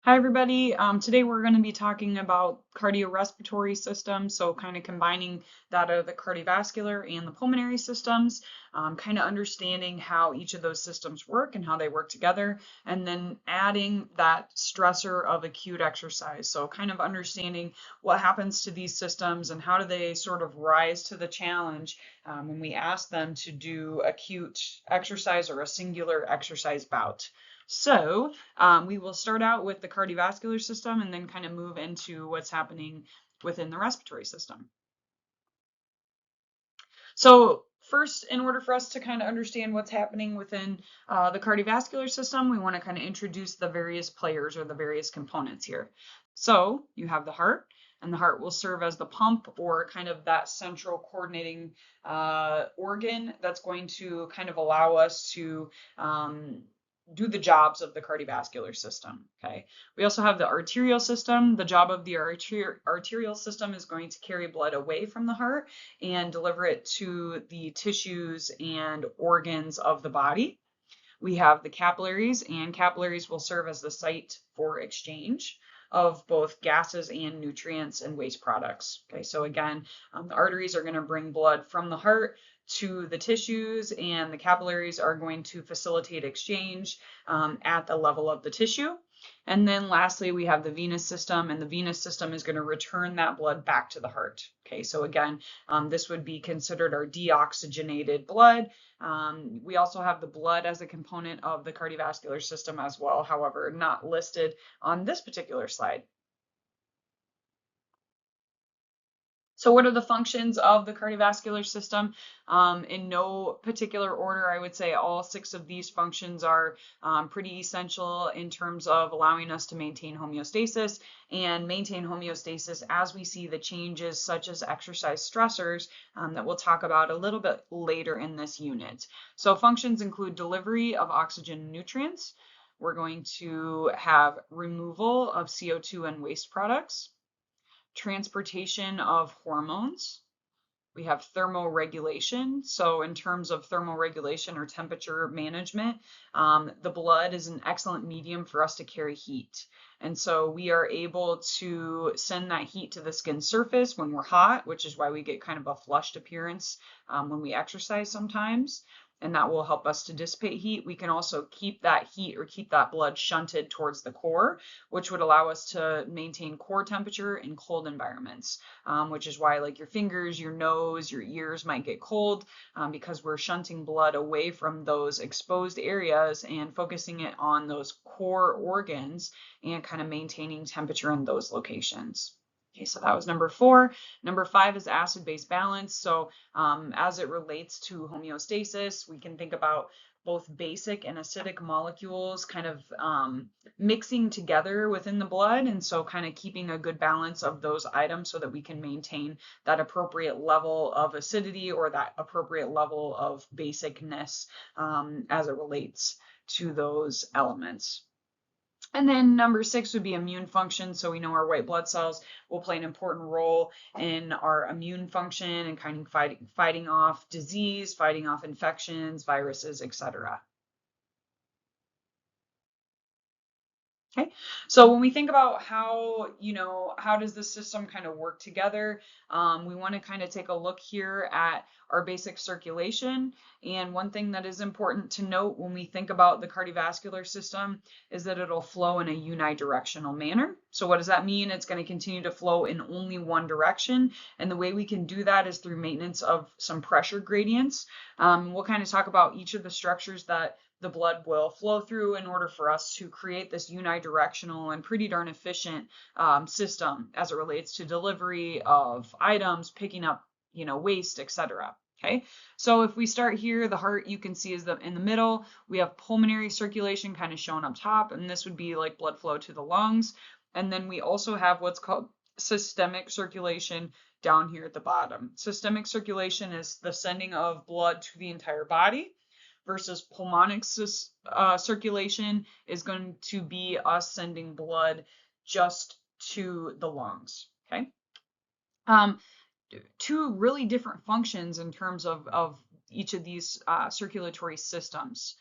Hi, everybody. Today we're going to be talking about cardiorespiratory systems, so kind of combining that of the cardiovascular and the pulmonary systems, kind of understanding how each of those systems work and how they work together, and then adding that stressor of acute exercise. So kind of understanding what happens to these systems and how do they sort of rise to the challenge when we ask them to do acute exercise or a singular exercise bout. So, we will start out with the cardiovascular system and then kind of move into what's happening within the respiratory system. So first, in order for us to kind of understand what's happening within the cardiovascular system, we want to kind of introduce the various players or the various components here. So you have the heart, and the heart will serve as the pump or kind of that central coordinating organ that's going to kind of allow us to do the jobs of the cardiovascular system. Okay. We also have the arterial system. The job of the arterial system is going to carry blood away from the heart and deliver it to the tissues and organs of the body. We have the capillaries, and capillaries will serve as the site for exchange of both gases and nutrients and waste products. Okay, so again, the arteries are going to bring blood from the heart to the tissues, and the capillaries are going to facilitate exchange at the level of the tissue. And then lastly, we have the venous system, and the venous system is going to return that blood back to the heart. Okay, so again, this would be considered our deoxygenated blood. We also have the blood as a component of the cardiovascular system as well, however, not listed on this particular slide. So what are the functions of the cardiovascular system? In no particular order, I would say all 6 of these functions are pretty essential in terms of allowing us to maintain homeostasis and maintain homeostasis as we see the changes such as exercise stressors that we'll talk about a little bit later in this unit. So functions include delivery of oxygen and nutrients. We're going to have removal of CO2 and waste products, transportation of hormones. We have thermoregulation. So in terms of thermoregulation or temperature management, the blood is an excellent medium for us to carry heat. And so we are able to send that heat to the skin surface when we're hot, which is why we get kind of a flushed appearance when we exercise sometimes. And that will help us to dissipate heat. We can also keep that heat or keep that blood shunted towards the core, which would allow us to maintain core temperature in cold environments, which is why like your fingers, your nose, your ears might get cold because we're shunting blood away from those exposed areas and focusing it on those core organs and kind of maintaining temperature in those locations. Okay, so that was number 4. Number 5 is acid-base balance. So as it relates to homeostasis, we can think about both basic and acidic molecules kind of mixing together within the blood. And so kind of keeping a good balance of those items so that we can maintain that appropriate level of acidity or that appropriate level of basicness as it relates to those elements. And then number 6 would be immune function. So we know our white blood cells will play an important role in our immune function and kind of fighting off disease, fighting off infections, viruses, etc. Okay, so when we think about how, how does the system kind of work together, we want to kind of take a look here at our basic circulation. And one thing that is important to note when we think about the cardiovascular system is that it'll flow in a unidirectional manner. So what does that mean? It's going to continue to flow in only one direction. And the way we can do that is through maintenance of some pressure gradients. We'll kind of talk about each of the structures that the blood will flow through in order for us to create this unidirectional and pretty darn efficient system as it relates to delivery of items, picking up, waste, etc. Okay, so if we start here, the heart you can see is in the middle. We have pulmonary circulation kind of shown up top, and this would be like blood flow to the lungs. And then we also have what's called systemic circulation down here at the bottom. Systemic circulation is the sending of blood to the entire body, versus pulmonic circulation is going to be us sending blood just to the lungs. Okay. Two really different functions in terms of each of these circulatory systems.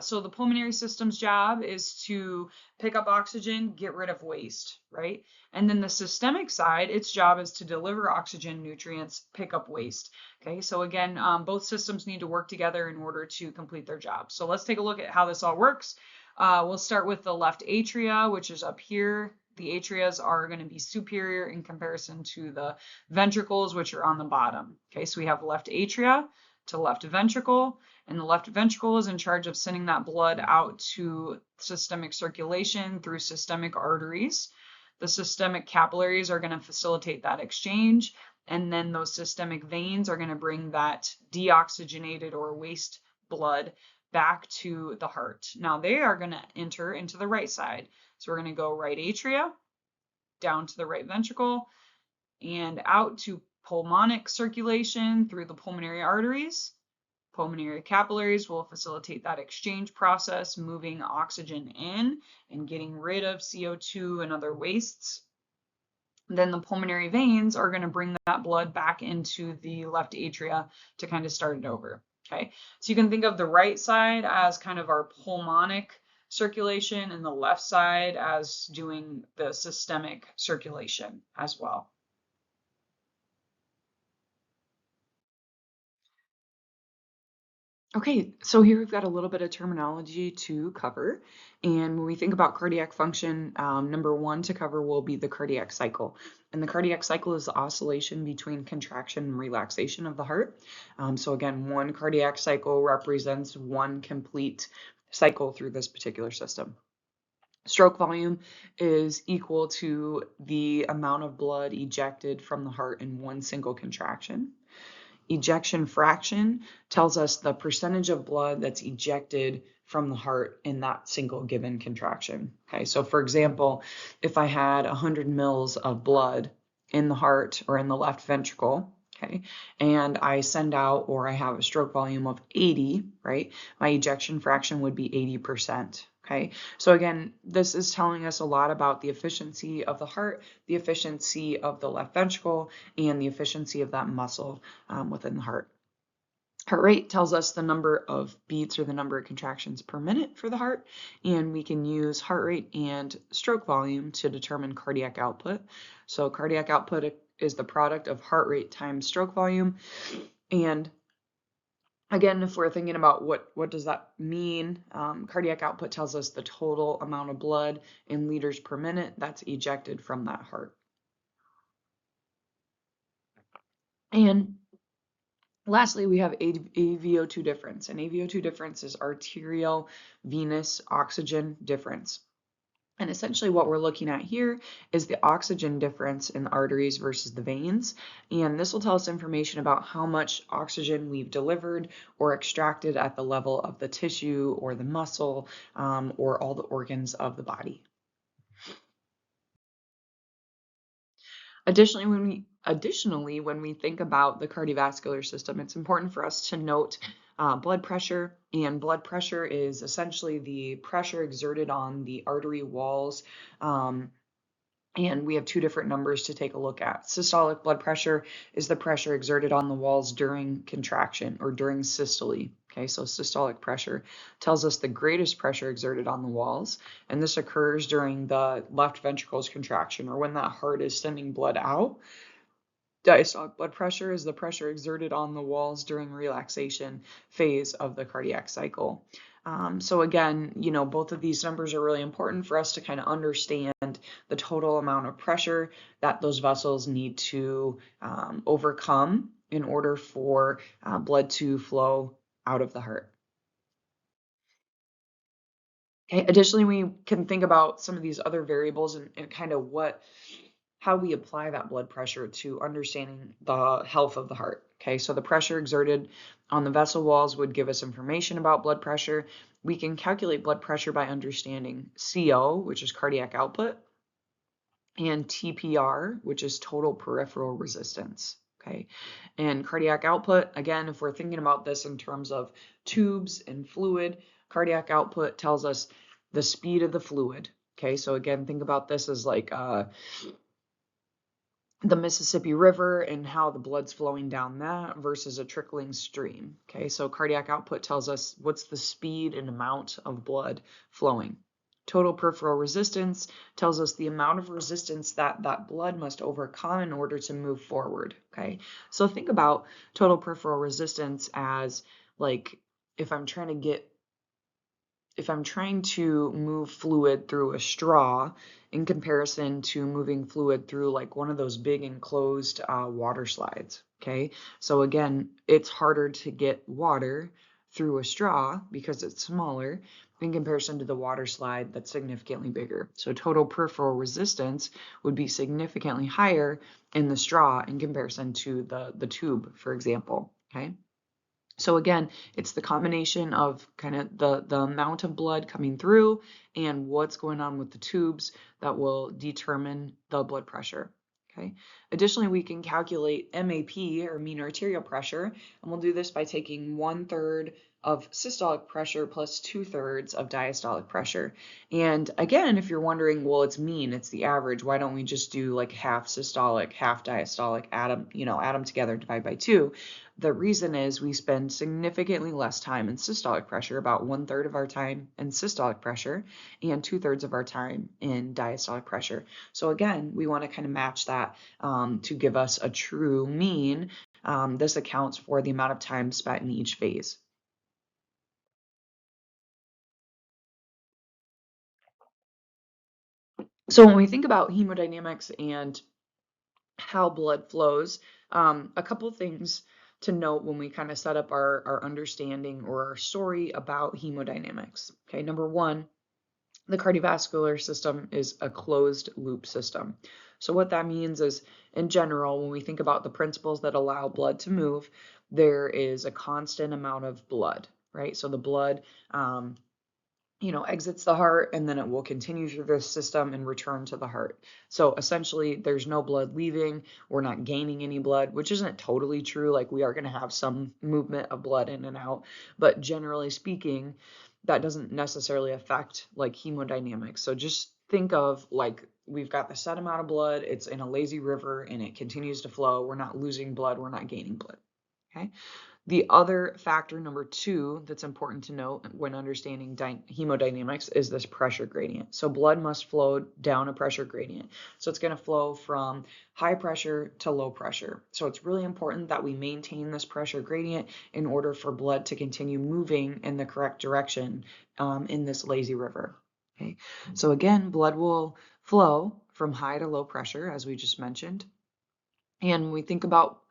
So the pulmonary system's job is to pick up oxygen, get rid of waste, right? And then the systemic side, its job is to deliver oxygen, nutrients, pick up waste. Okay, so again, both systems need to work together in order to complete their job. So let's take a look at how this all works. We'll start with the left atria, which is up here. The atrias are going to be superior in comparison to the ventricles, which are on the bottom. Okay, so we have left atria to left ventricle, and the left ventricle is in charge of sending that blood out to systemic circulation through systemic arteries. The systemic capillaries are going to facilitate that exchange, and then those systemic veins are going to bring that deoxygenated or waste blood back to the heart. Now they are going to enter into the right side. So we're going to go right atria, down to the right ventricle, and out to pulmonic circulation through the pulmonary arteries. Pulmonary capillaries will facilitate that exchange process, moving oxygen in and getting rid of CO2 and other wastes. Then the pulmonary veins are going to bring that blood back into the left atria to kind of start it over. Okay, so you can think of the right side as kind of our pulmonic circulation and the left side as doing the systemic circulation as well. Okay, so here we've got a little bit of terminology to cover. And when we think about cardiac function, number one to cover will be the cardiac cycle. And the cardiac cycle is the oscillation between contraction and relaxation of the heart. So again, one cardiac cycle represents one complete cycle through this particular system. Stroke volume is equal to the amount of blood ejected from the heart in one single contraction. Ejection fraction tells us the percentage of blood that's ejected from the heart in that single given contraction. Okay, so for example, if I had 100 mils of blood in the heart or in the left ventricle, okay, and I send out, or I have a stroke volume of 80, right, my ejection fraction would be 80%. Okay, so again, this is telling us a lot about the efficiency of the heart, the efficiency of the left ventricle, and the efficiency of that muscle within the heart. Heart rate tells us the number of beats or the number of contractions per minute for the heart, and we can use heart rate and stroke volume to determine cardiac output. So cardiac output is the product of heart rate times stroke volume, and again, if we're thinking about what does that mean, cardiac output tells us the total amount of blood in liters per minute that's ejected from that heart. And lastly, we have AVO2 difference, and AVO2 difference is arterial venous oxygen difference. And essentially what we're looking at here is the oxygen difference in the arteries versus the veins. And this will tell us information about how much oxygen we've delivered or extracted at the level of the tissue or the muscle or all the organs of the body. Additionally, when we think about the cardiovascular system, it's important for us to note blood pressure. And blood pressure is essentially the pressure exerted on the artery walls. And we have two different numbers to take a look at. Systolic blood pressure is the pressure exerted on the walls during contraction or during systole. Okay, so systolic pressure tells us the greatest pressure exerted on the walls, and this occurs during the left ventricle's contraction or when that heart is sending blood out. Diastolic blood pressure is the pressure exerted on the walls during relaxation phase of the cardiac cycle. So again, both of these numbers are really important for us to kind of understand the total amount of pressure that those vessels need to overcome in order for blood to flow out of the heart. Okay. Additionally, we can think about some of these other variables and kind of how we apply that blood pressure to understanding the health of the heart. Okay, so the pressure exerted on the vessel walls would give us information about blood pressure. We can calculate blood pressure by understanding CO, which is cardiac output, and TPR, which is total peripheral resistance. Okay, and cardiac output, again, if we're thinking about this in terms of tubes and fluid, cardiac output tells us the speed of the fluid. Okay, so again, think about this as like the Mississippi River and how the blood's flowing down that versus a trickling stream. Okay, so cardiac output tells us what's the speed and amount of blood flowing. Total peripheral resistance tells us the amount of resistance that that blood must overcome in order to move forward. Okay, so think about total peripheral resistance as like if I'm trying to get if I'm trying to move fluid through a straw in comparison to moving fluid through like one of those big enclosed water slides, okay? So again, it's harder to get water through a straw because it's smaller in comparison to the water slide that's significantly bigger. So total peripheral resistance would be significantly higher in the straw in comparison to the tube, for example, okay? So again, it's the combination of kind of the amount of blood coming through and what's going on with the tubes that will determine the blood pressure. Okay. Additionally, we can calculate MAP or mean arterial pressure, and we'll do this by taking 1/3 of systolic pressure plus 2/3 of diastolic pressure. And again, if you're wondering, well, it's mean, it's the average. Why don't we just do like half systolic, half diastolic, add them together, divide by 2? The reason is we spend significantly less time in systolic pressure, about 1/3 of our time in systolic pressure and 2/3 of our time in diastolic pressure. So again, we want to kind of match that to give us a true mean. This accounts for the amount of time spent in each phase. So when we think about hemodynamics and how blood flows, a couple things to note when we kind of set up our understanding or our story about hemodynamics. Okay, number one, the cardiovascular system is a closed loop system. So what that means is, in general, when we think about the principles that allow blood to move, there is a constant amount of blood, right? So the blood exits the heart and then it will continue through the system and return to the heart. So essentially, there's no blood leaving. We're not gaining any blood, which isn't totally true. Like we are going to have some movement of blood in and out, but generally speaking, that doesn't necessarily affect like hemodynamics. So just think of like we've got the set amount of blood, it's in a lazy river and it continues to flow. We're not losing blood, we're not gaining blood. Okay. The other factor, number two, that's important to note when understanding hemodynamics is this pressure gradient. So blood must flow down a pressure gradient. So it's going to flow from high pressure to low pressure. So it's really important that we maintain this pressure gradient in order for blood to continue moving in the correct direction in this lazy river. Okay. So again, blood will flow from high to low pressure, as we just mentioned. And when we think about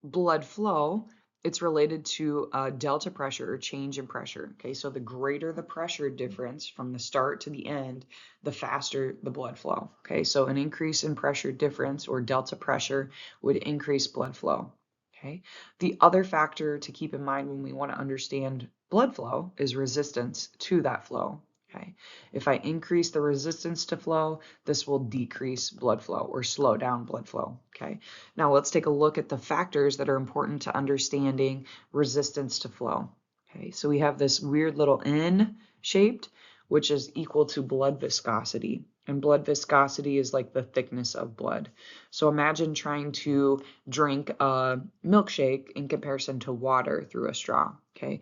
blood flow, it's related to delta pressure or change in pressure. Okay, so the greater the pressure difference from the start to the end, the faster the blood flow. Okay, so an increase in pressure difference or delta pressure would increase blood flow. Okay, the other factor to keep in mind when we want to understand blood flow is resistance to that flow. Okay, if I increase the resistance to flow, this will decrease blood flow or slow down blood flow. Okay, now let's take a look at the factors that are important to understanding resistance to flow. Okay, so we have this weird little N shaped, which is equal to blood viscosity. And blood viscosity is like the thickness of blood. So imagine trying to drink a milkshake in comparison to water through a straw. Okay,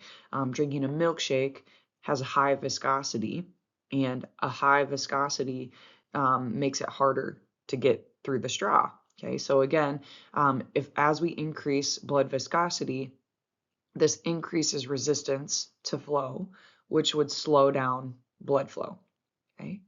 drinking a milkshake has a high viscosity, and a high viscosity makes it harder to get through the straw. Okay, so again, if as we increase blood viscosity, this increases resistance to flow, which would slow down blood flow. Okay,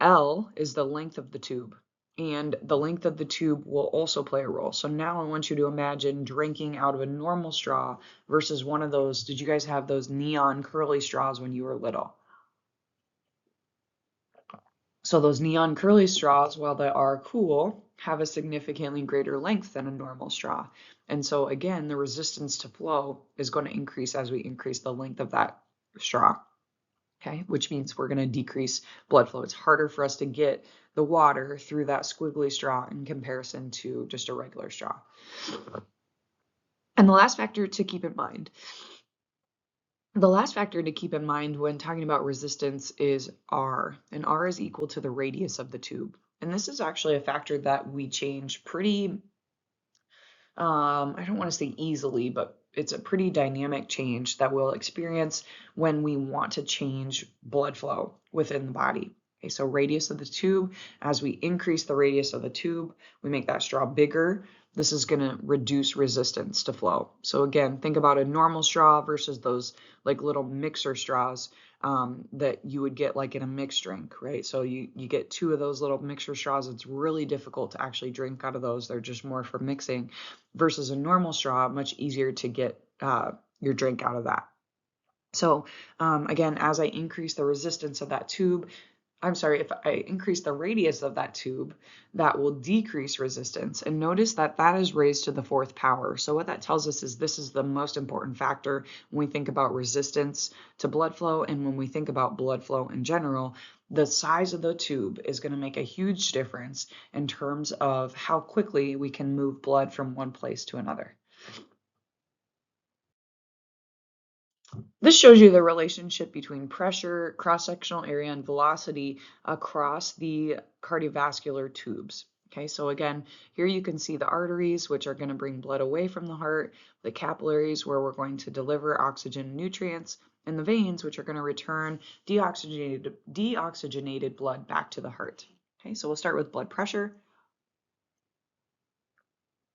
L is the length of the tube, and the length of the tube will also play a role. So now I want you to imagine drinking out of a normal straw versus one of those. Did you guys have those neon curly straws when you were little? So those neon curly straws, while they are cool, have a significantly greater length than a normal straw. And so again, the resistance to flow is going to increase as we increase the length of that straw. Okay, which means we're going to decrease blood flow. It's harder for us to get the water through that squiggly straw in comparison to just a regular straw. And the last factor to keep in mind when talking about resistance is R, and R is equal to the radius of the tube. And this is actually a factor that we change pretty, I don't want to say easily, but it's a pretty dynamic change that we'll experience when we want to change blood flow within the body. Okay, so radius of the tube, as we increase the radius of the tube, we make that straw bigger. This is going to reduce resistance to flow. So again, think about a normal straw versus those like little mixer straws that you would get like in a mixed drink, right? So you get two of those little mixer straws. It's really difficult to actually drink out of those. They're just more for mixing versus a normal straw, much easier to get your drink out of that. So again, as I increase the resistance of that tube, if I increase the radius of that tube, that will decrease resistance. And notice that that is raised to the fourth power. So what that tells us is this is the most important factor when we think about resistance to blood flow. And when we think about blood flow in general, the size of the tube is going to make a huge difference in terms of how quickly we can move blood from one place to another. This shows you the relationship between pressure, cross-sectional area, and velocity across the cardiovascular tubes. Okay, so again, here you can see the arteries, which are going to bring blood away from the heart, the capillaries, where we're going to deliver oxygen and nutrients, and the veins, which are going to return deoxygenated blood back to the heart. Okay, so we'll start with blood pressure,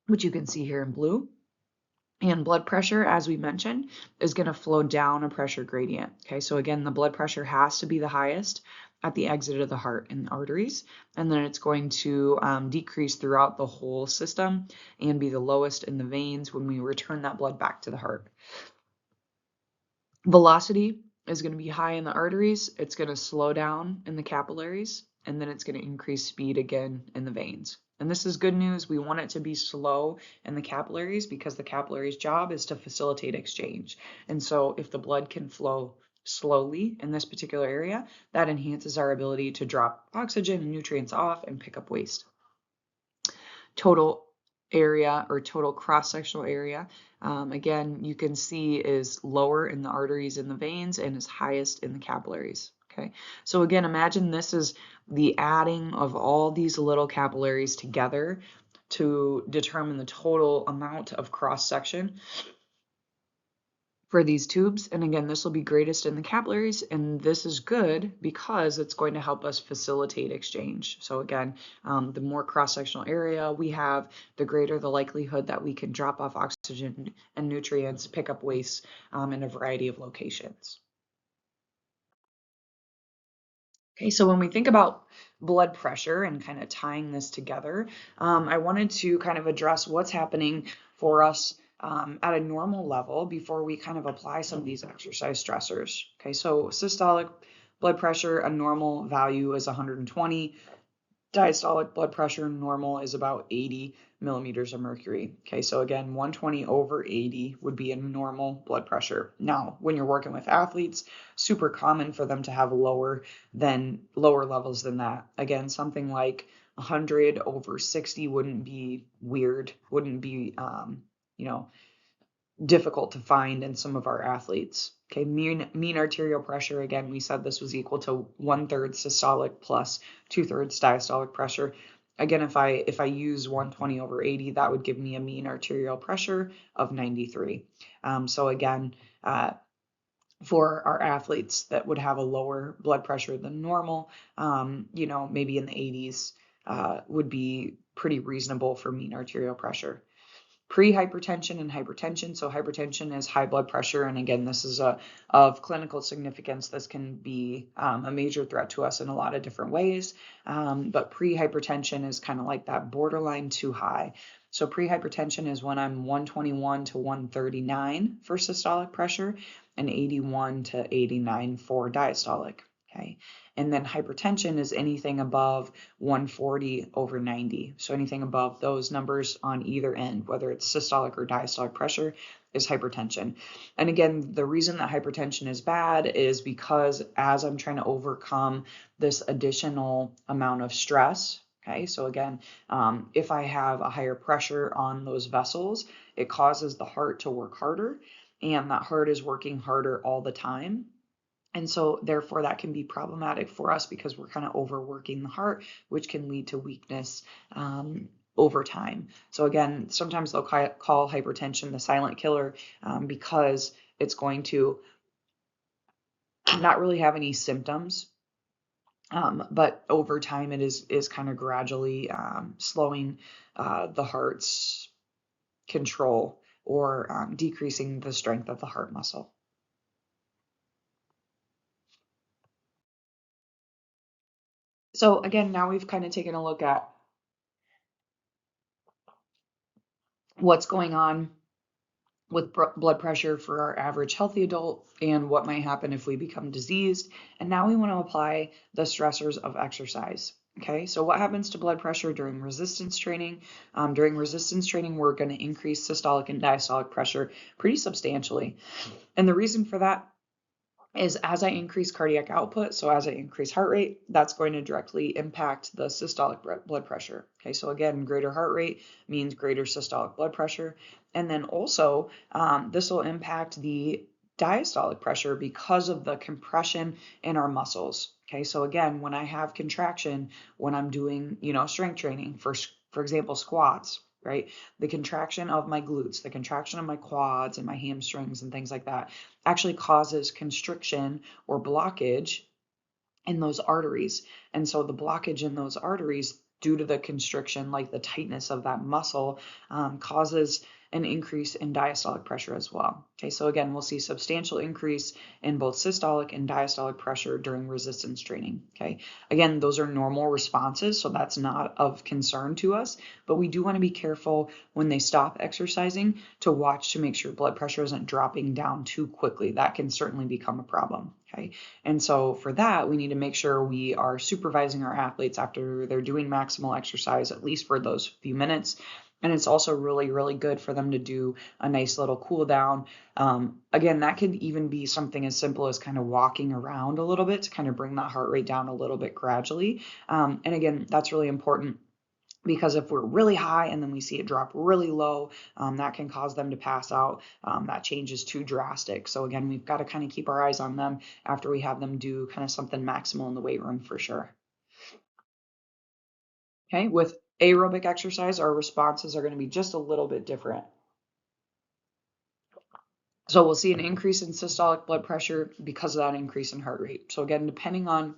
which you can see here in blue. And blood pressure, as we mentioned, is going to flow down a pressure gradient. Okay, so again, the blood pressure has to be the highest at the exit of the heart and the arteries, and then it's going to decrease throughout the whole system and be the lowest in the veins when we return that blood back to the heart. Velocity is going to be high in the arteries, it's going to slow down in the capillaries, and then it's going to increase speed again in the veins. And this is good news. We want it to be slow in the capillaries because the capillaries' job is to facilitate exchange. And so if the blood can flow slowly in this particular area, that enhances our ability to drop oxygen and nutrients off and pick up waste. Total area or total cross-sectional area, again, you can see is lower in the arteries and the veins and is highest in the capillaries. Okay, so again, imagine this is the adding of all these little capillaries together to determine the total amount of cross-section for these tubes. And again, this will be greatest in the capillaries, and this is good because it's going to help us facilitate exchange. So again, the more cross-sectional area we have, the greater the likelihood that we can drop off oxygen and nutrients, pick up waste in a variety of locations. Okay, so when we think about blood pressure and kind of tying this together, I wanted to kind of address what's happening for us at a normal level before we kind of apply some of these exercise stressors. Okay, so systolic blood pressure, a normal value is 120. Diastolic blood pressure normal is about 80 millimeters of mercury. Okay, so again, 120 over 80 would be a normal blood pressure. Now, when you're working with athletes, super common for them to have lower levels than that. Again, something like 100 over 60 wouldn't be weird, wouldn't be, difficult to find in some of our athletes. Okay, mean arterial pressure, again, we said this was equal to 1/3 systolic plus 2/3 diastolic pressure. Again, if I use 120 over 80, that would give me a mean arterial pressure of 93. So again, for our athletes that would have a lower blood pressure than normal, maybe in the 80s would be pretty reasonable for mean arterial pressure. Pre-hypertension and hypertension. So hypertension is high blood pressure. And again, this is of clinical significance. This can be a major threat to us in a lot of different ways. But pre-hypertension is kind of like that borderline too high. So pre-hypertension is when I'm 121 to 139 for systolic pressure and 81 to 89 for diastolic. Okay. And then hypertension is anything above 140 over 90. So anything above those numbers on either end, whether it's systolic or diastolic pressure, is hypertension. And again, the reason that hypertension is bad is because as I'm trying to overcome this additional amount of stress, okay, so again, if I have a higher pressure on those vessels, it causes the heart to work harder, and that heart is working harder all the time. And so therefore that can be problematic for us because we're kind of overworking the heart, which can lead to weakness over time. So again, sometimes they'll call hypertension the silent killer because it's going to not really have any symptoms, but over time it is kind of gradually slowing the heart's control or decreasing the strength of the heart muscle. So again, now we've kind of taken a look at what's going on with blood pressure for our average healthy adult and what might happen if we become diseased. And now we want to apply the stressors of exercise. Okay, so what happens to blood pressure during resistance training? During resistance training, we're going to increase systolic and diastolic pressure pretty substantially. And the reason for that is as I increase cardiac output, so as I increase heart rate, that's going to directly impact the systolic blood pressure. Okay, so again, greater heart rate means greater systolic blood pressure. And then also, this will impact the diastolic pressure because of the compression in our muscles. Okay, so again, when I have contraction, when I'm doing, strength training, for example, squats, right? The contraction of my glutes, the contraction of my quads and my hamstrings and things like that actually causes constriction or blockage in those arteries. And so the blockage in those arteries due to the constriction, like the tightness of that muscle, causes an increase in diastolic pressure as well. Okay, so again, we'll see substantial increase in both systolic and diastolic pressure during resistance training. Okay, again, those are normal responses, so that's not of concern to us, but we do want to be careful when they stop exercising to watch to make sure blood pressure isn't dropping down too quickly. That can certainly become a problem. Okay, and so for that, we need to make sure we are supervising our athletes after they're doing maximal exercise, at least for those few minutes. And it's also really, really good for them to do a nice little cool down. Again, that could even be something as simple as kind of walking around a little bit to kind of bring that heart rate down a little bit gradually. And again, that's really important because if we're really high and then we see it drop really low, that can cause them to pass out. That change is too drastic. So again, we've got to kind of keep our eyes on them after we have them do kind of something maximal in the weight room for sure. Okay, with aerobic exercise, our responses are going to be just a little bit different. So we'll see an increase in systolic blood pressure because of that increase in heart rate. So again, depending on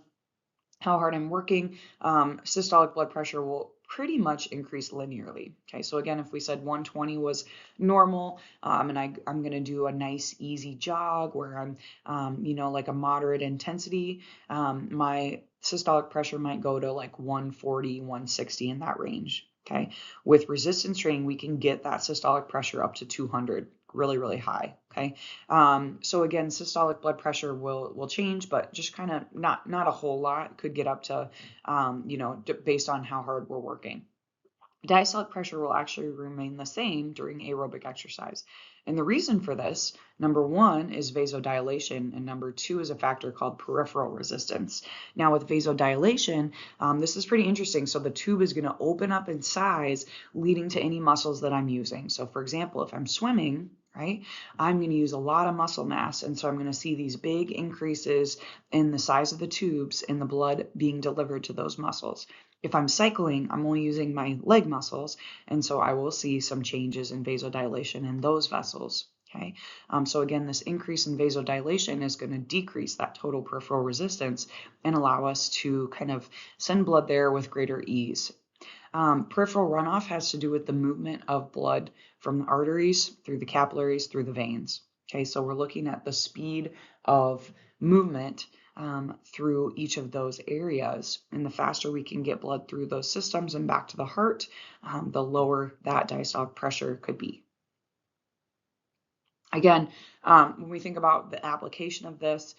how hard I'm working, systolic blood pressure will pretty much increase linearly. Okay, so again, if we said 120 was normal, and I'm going to do a nice easy jog where I'm, like a moderate intensity, my systolic pressure might go to like 140, 160 in that range. Okay, with resistance training, we can get that systolic pressure up to 200, really, really high. Okay, so again, systolic blood pressure will change, but just kind of not a whole lot. Could get up to, based on how hard we're working. Diastolic pressure will actually remain the same during aerobic exercise. And the reason for this, number one, is vasodilation, and number two is a factor called peripheral resistance. Now, with vasodilation, this is pretty interesting. So the tube is going to open up in size, leading to any muscles that I'm using. So for example, if I'm swimming, right, I'm going to use a lot of muscle mass. And so I'm going to see these big increases in the size of the tubes in the blood being delivered to those muscles. If I'm cycling, I'm only using my leg muscles, and so I will see some changes in vasodilation in those vessels. Okay, so again, this increase in vasodilation is going to decrease that total peripheral resistance and allow us to kind of send blood there with greater ease. Peripheral runoff has to do with the movement of blood from the arteries through the capillaries through the veins. Okay, so we're looking at the speed of movement through each of those areas. And the faster we can get blood through those systems and back to the heart, the lower that diastolic pressure could be. Again, when we think about the application of this,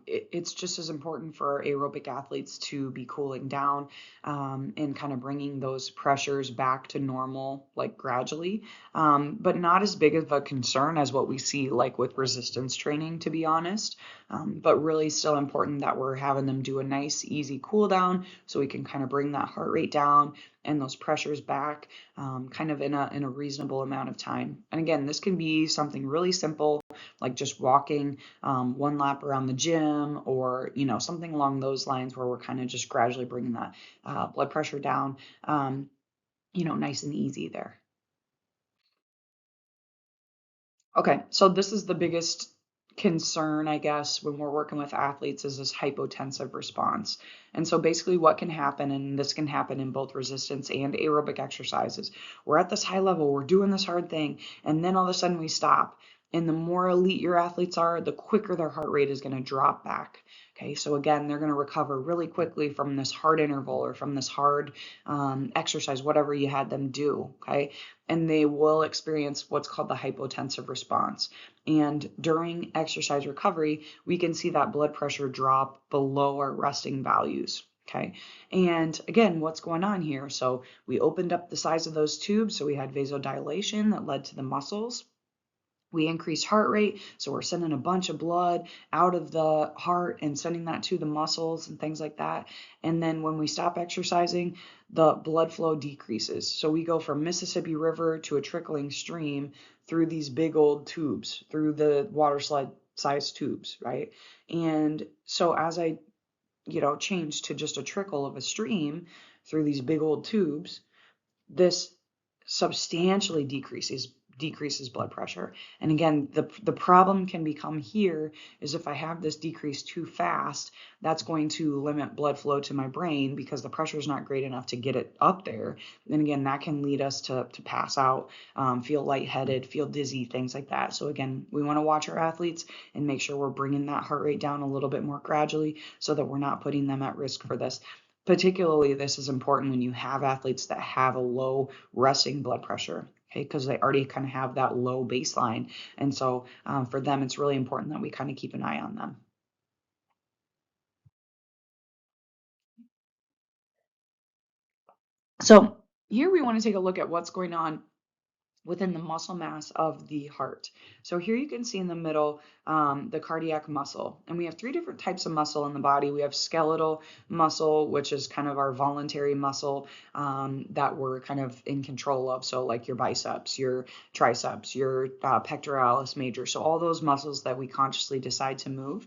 it's just as important for aerobic athletes to be cooling down and kind of bringing those pressures back to normal, like gradually, but not as big of a concern as what we see like with resistance training, to be honest, but really still important that we're having them do a nice, easy cool down so we can kind of bring that heart rate down and those pressures back kind of in a reasonable amount of time. And again, this can be something really simple like just walking one lap around the gym, or something along those lines, where we're kind of just gradually bringing that blood pressure down, nice and easy there. Okay, so this is the biggest concern, I guess, when we're working with athletes, is this hypotensive response. And so basically what can happen, and this can happen in both resistance and aerobic exercises, we're at this high level, we're doing this hard thing, and then all of a sudden we stop. And the more elite your athletes are, the quicker their heart rate is going to drop back. Okay, so again, they're going to recover really quickly from this hard interval or from this hard exercise, whatever you had them do. Okay, and they will experience what's called the hypotensive response. And during exercise recovery, we can see that blood pressure drop below our resting values. Okay. And again, what's going on here? So we opened up the size of those tubes. So we had vasodilation that led to the muscles. We increased heart rate, so we're sending a bunch of blood out of the heart and sending that to the muscles and things like that. And then when we stop exercising, the blood flow decreases. So we go from Mississippi River to a trickling stream through these big old tubes, through the water slide size tubes, right? And so as I, change to just a trickle of a stream through these big old tubes, this substantially decreases blood pressure. And again, the problem can become here is if I have this decrease too fast, that's going to limit blood flow to my brain because the pressure is not great enough to get it up there. And again, that can lead us to pass out, feel lightheaded, feel dizzy, things like that. So again, we want to watch our athletes and make sure we're bringing that heart rate down a little bit more gradually so that we're not putting them at risk for this. Particularly, this is important when you have athletes that have a low resting blood pressure, okay, because they already kind of have that low baseline. And so for them, it's really important that we kind of keep an eye on them. So here we want to take a look at what's going on within the muscle mass of the heart. So here you can see in the middle the cardiac muscle. And we have three different types of muscle in the body. We have skeletal muscle, which is kind of our voluntary muscle that we're kind of in control of. So like your biceps, your triceps, your pectoralis major. So all those muscles that we consciously decide to move.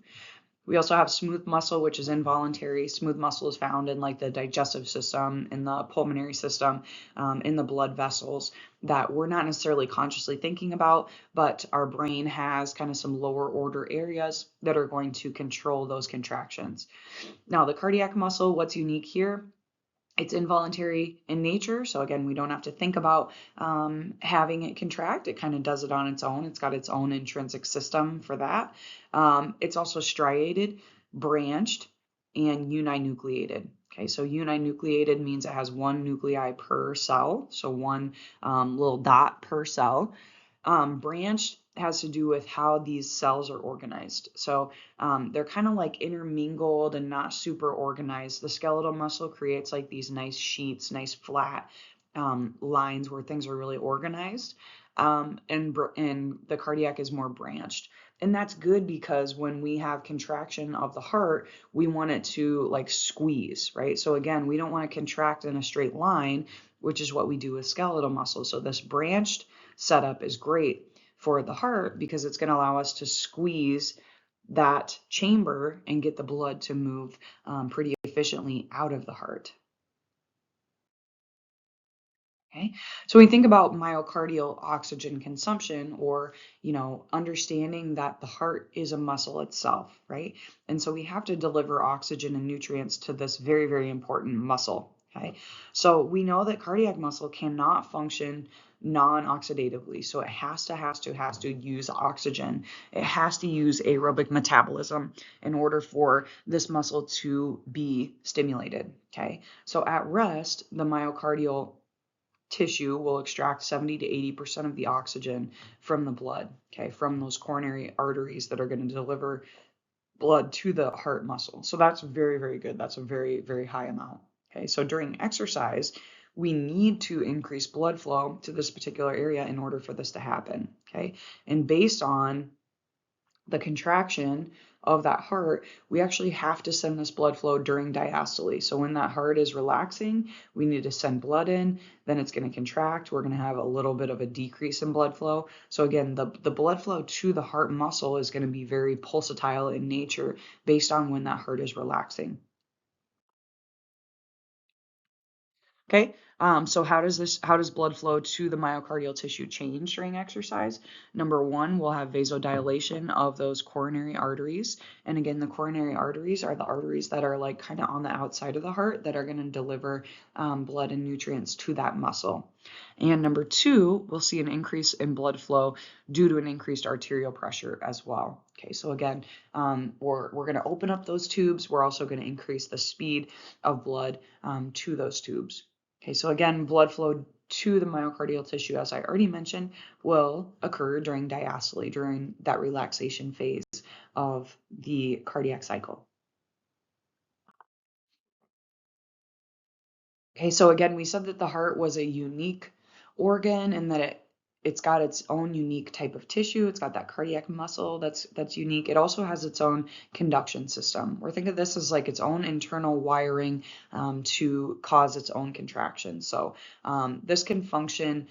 We also have smooth muscle, which is involuntary. Smooth muscle is found in like the digestive system, in the pulmonary system, in the blood vessels that we're not necessarily consciously thinking about, but our brain has kind of some lower order areas that are going to control those contractions. Now, the cardiac muscle, what's unique here? It's involuntary in nature. So again, we don't have to think about having it contract. It kind of does it on its own. It's got its own intrinsic system for that. It's also striated, branched, and uninucleated. Okay, so uninucleated means it has one nuclei per cell, so one little dot per cell. Branched has to do with how these cells are organized. So they're kind of like intermingled and not super organized. The skeletal muscle creates like these nice sheets, nice flat lines where things are really organized. And the cardiac is more branched. And that's good because when we have contraction of the heart, we want it to like squeeze, right? So again, we don't want to contract in a straight line, which is what we do with skeletal muscle. So this branched setup is great for the heart because it's going to allow us to squeeze that chamber and get the blood to move pretty efficiently out of the heart. Okay, so when we think about myocardial oxygen consumption, or understanding that the heart is a muscle itself, right? And so we have to deliver oxygen and nutrients to this very, very important muscle. Okay, so we know that cardiac muscle cannot function non-oxidatively, so it has to use oxygen. It has to use aerobic metabolism in order for this muscle to be stimulated. Okay, so at rest, the myocardial tissue will extract 70 to 80% of the oxygen from the blood, okay, from those coronary arteries that are going to deliver blood to the heart muscle. So that's very, very good. That's a very, very high amount. Okay, so during exercise, we need to increase blood flow to this particular area in order for this to happen. Okay, and based on the contraction of that heart, we actually have to send this blood flow during diastole. So when that heart is relaxing, we need to send blood in, then it's going to contract. We're going to have a little bit of a decrease in blood flow. So again, the blood flow to the heart muscle is going to be very pulsatile in nature based on when that heart is relaxing. Okay, so how does blood flow to the myocardial tissue change during exercise? Number one, we'll have vasodilation of those coronary arteries. And again, the coronary arteries are the arteries that are like kind of on the outside of the heart that are going to deliver blood and nutrients to that muscle. And number two, we'll see an increase in blood flow due to an increased arterial pressure as well. Okay, so again, we're going to open up those tubes. We're also going to increase the speed of blood to those tubes. Okay, so again, blood flow to the myocardial tissue, as I already mentioned, will occur during diastole, during that relaxation phase of the cardiac cycle. Okay, so again, we said that the heart was a unique organ and that it's got its own unique type of tissue. It's got that cardiac muscle that's unique. It also has its own conduction system. We're thinking of this as like its own internal wiring to cause its own contraction. So this can function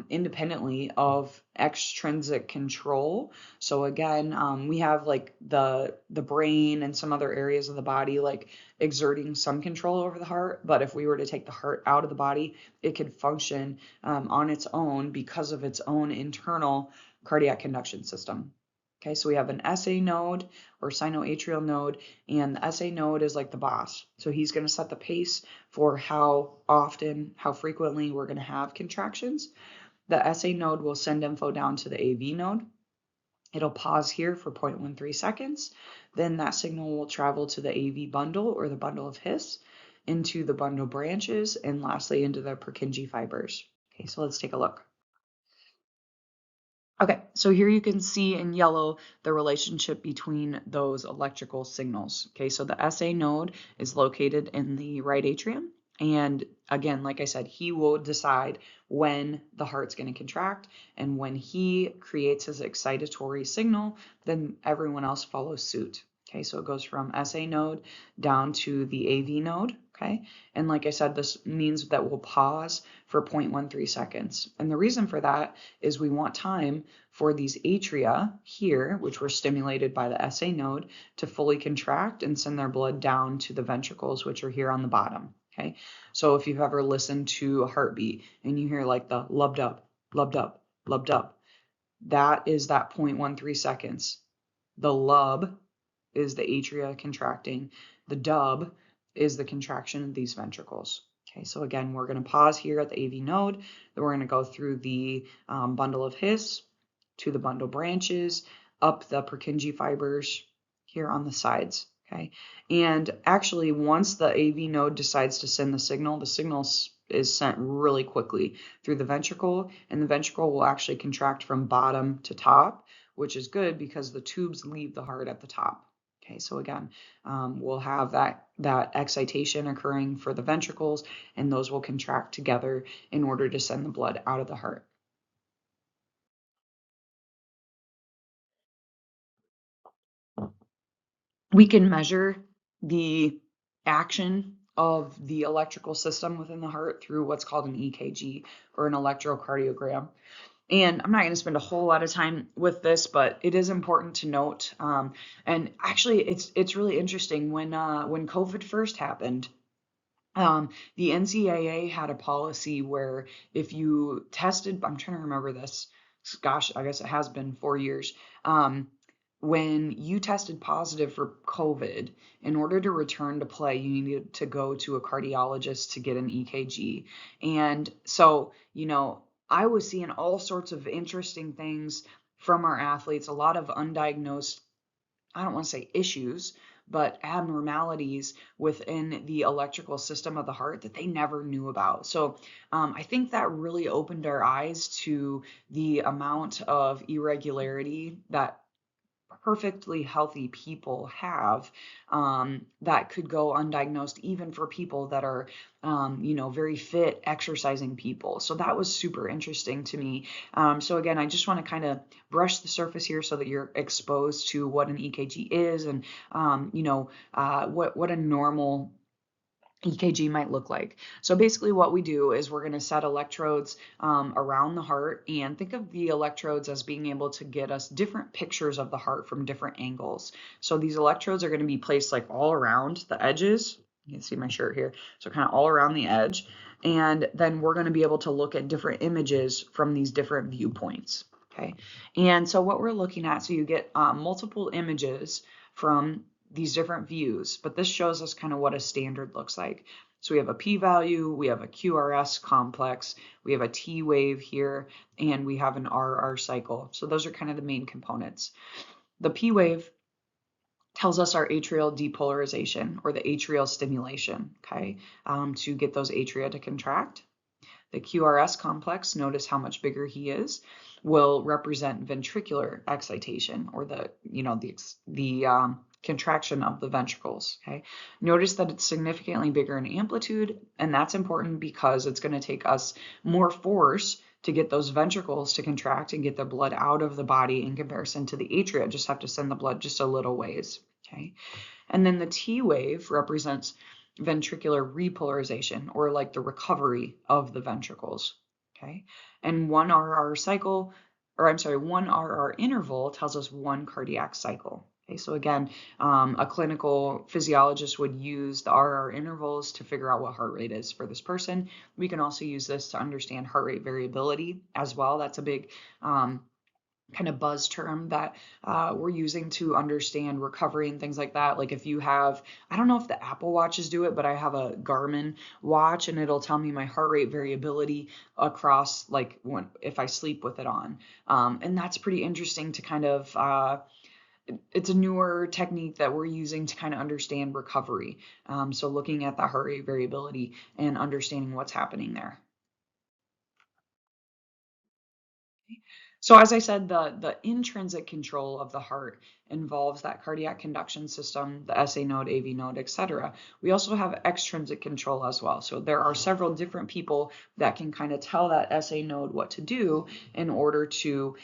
independently of extrinsic control. So again, we have like the brain and some other areas of the body like exerting some control over the heart, but if we were to take the heart out of the body, it could function on its own because of its own internal cardiac conduction system. Okay, so we have an SA node or sinoatrial node, and the SA node is like the boss. So he's going to set the pace for how often, how frequently we're going to have contractions. The SA node will send info down to the AV node. It'll pause here for 0.13 seconds. Then that signal will travel to the AV bundle or the bundle of His, into the bundle branches, and lastly into the Purkinje fibers. Okay, so let's take a look. Okay, so here you can see in yellow the relationship between those electrical signals. Okay, so the SA node is located in the right atrium. And again, like I said, he will decide when the heart's going to contract. And when he creates his excitatory signal, then everyone else follows suit. Okay, so it goes from SA node down to the AV node. Okay, and like I said, this means that we'll pause for 0.13 seconds. And the reason for that is we want time for these atria here, which were stimulated by the SA node, to fully contract and send their blood down to the ventricles, which are here on the bottom. Okay, so if you've ever listened to a heartbeat and you hear like the lubbed up, lubbed up, lubbed up, that is that 0.13 seconds. The lub is the atria contracting. The dub is the contraction of these ventricles. Okay, so again, we're going to pause here at the AV node. Then we're going to go through the bundle of His to the bundle branches, up the Purkinje fibers here on the sides. Okay, and actually, once the AV node decides to send the signal is sent really quickly through the ventricle, and the ventricle will actually contract from bottom to top, which is good because the tubes leave the heart at the top. Okay, so again, we'll have that excitation occurring for the ventricles, and those will contract together in order to send the blood out of the heart. We can measure the action of the electrical system within the heart through what's called an EKG or an electrocardiogram. And I'm not going to spend a whole lot of time with this, but it is important to note. And actually, it's really interesting when COVID first happened. The NCAA had a policy where if you tested, I'm trying to remember this. Gosh, I guess it has been 4 years. When you tested positive for COVID, in order to return to play, you needed to go to a cardiologist to get an EKG. And so, I was seeing all sorts of interesting things from our athletes, a lot of undiagnosed, I don't want to say issues, but abnormalities within the electrical system of the heart that they never knew about. So I think that really opened our eyes to the amount of irregularity that perfectly healthy people have, that could go undiagnosed even for people that are, very fit, exercising people. So that was super interesting to me. So again, I just want to kind of brush the surface here so that you're exposed to what an EKG is and, what a normal EKG might look like. So basically what we do is we're going to set electrodes around the heart, and think of the electrodes as being able to get us different pictures of the heart from different angles. So these electrodes are going to be placed like all around the edges. You can see my shirt here. So kind of all around the edge. And then we're going to be able to look at different images from these different viewpoints. Okay. And so what we're looking at, so you get multiple images from these different views, but this shows us kind of what a standard looks like. So we have a p-value, we have a QRS complex, we have a T wave here, and we have an RR cycle. So those are kind of the main components. The P wave tells us our atrial depolarization, or the atrial stimulation, okay, to get those atria to contract. The QRS complex, notice how much bigger he is, will represent ventricular excitation, or the contraction of the ventricles. Okay, notice that it's significantly bigger in amplitude, and that's important because it's going to take us more force to get those ventricles to contract and get the blood out of the body in comparison to the atria. Just have to send the blood just a little ways. Okay, and then the T wave represents ventricular repolarization, or like the recovery of the ventricles. Okay, and one RR interval tells us one cardiac cycle. Okay, so again, a clinical physiologist would use the RR intervals to figure out what heart rate is for this person. We can also use this to understand heart rate variability as well. That's a big kind of buzz term that we're using to understand recovery and things like that. Like if you have, I don't know if the Apple Watches do it, but I have a Garmin watch and it'll tell me my heart rate variability across like if I sleep with it on. And that's pretty interesting to kind of, it's a newer technique that we're using to kind of understand recovery. So looking at the heart rate variability and understanding what's happening there. So as I said, the intrinsic control of the heart involves that cardiac conduction system, the SA node, AV node, etc. We also have extrinsic control as well. So there are several different people that can kind of tell that SA node what to do in order to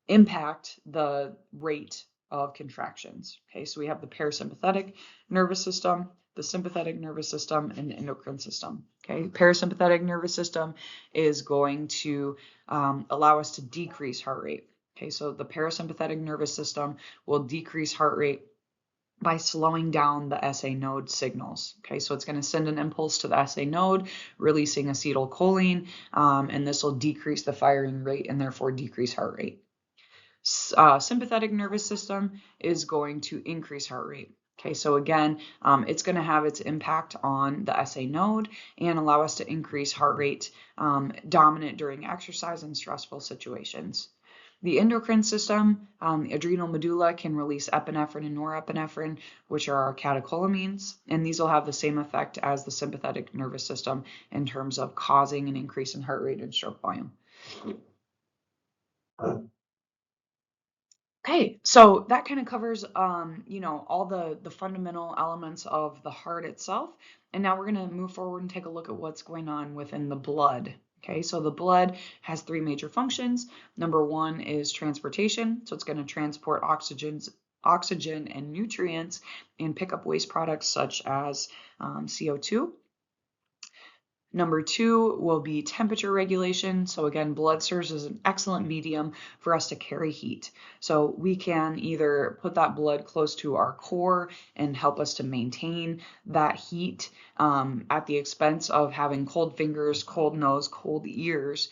impact the rate of contractions. Okay, so we have the parasympathetic nervous system, the sympathetic nervous system, and the endocrine system. Okay, parasympathetic nervous system is going to allow us to decrease heart rate. Okay, so the parasympathetic nervous system will decrease heart rate by slowing down the SA node signals. Okay, so it's going to send an impulse to the SA node, releasing acetylcholine, and this will decrease the firing rate and therefore decrease heart rate. Sympathetic nervous system is going to increase heart rate. Okay, so again, it's going to have its impact on the SA node and allow us to increase heart rate dominant during exercise and stressful situations. The endocrine system, adrenal medulla can release epinephrine and norepinephrine, which are our catecholamines, and these will have the same effect as the sympathetic nervous system in terms of causing an increase in heart rate and stroke volume. Okay, so that kind of covers, all the fundamental elements of the heart itself. And now we're going to move forward and take a look at what's going on within the blood. Okay, so the blood has three major functions. Number one is transportation. So it's going to transport oxygen and nutrients and pick up waste products such as CO2. Number two will be temperature regulation. So again, blood serves as an excellent medium for us to carry heat. So we can either put that blood close to our core and help us to maintain that heat at the expense of having cold fingers, cold nose, cold ears.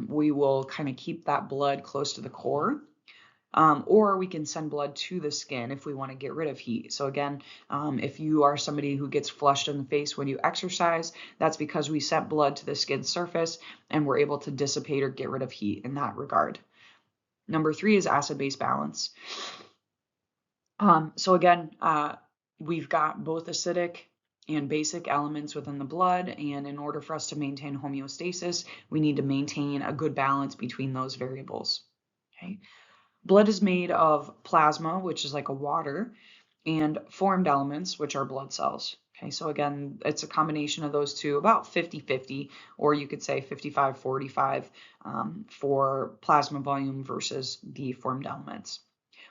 We will kind of keep that blood close to the core. Or we can send blood to the skin if we want to get rid of heat. So again, if you are somebody who gets flushed in the face when you exercise, that's because we sent blood to the skin surface and we're able to dissipate or get rid of heat in that regard. Number three is acid-base balance. So again, we've got both acidic and basic elements within the blood, and in order for us to maintain homeostasis, we need to maintain a good balance between those variables. Okay. Blood is made of plasma, which is like a water, and formed elements, which are blood cells. Okay, so again, it's a combination of those two, about 50-50, or you could say 55-45 for plasma volume versus the formed elements.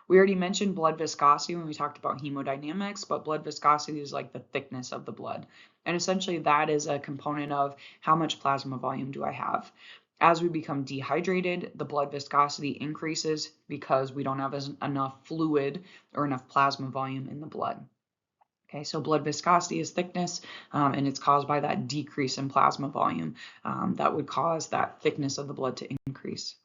We already mentioned blood viscosity when we talked about hemodynamics, but blood viscosity is like the thickness of the blood. And essentially that is a component of how much plasma volume do I have. As we become dehydrated, the blood viscosity increases because we don't have enough fluid or enough plasma volume in the blood. Okay, so blood viscosity is thickness, and it's caused by that decrease in plasma volume that would cause that thickness of the blood to increase.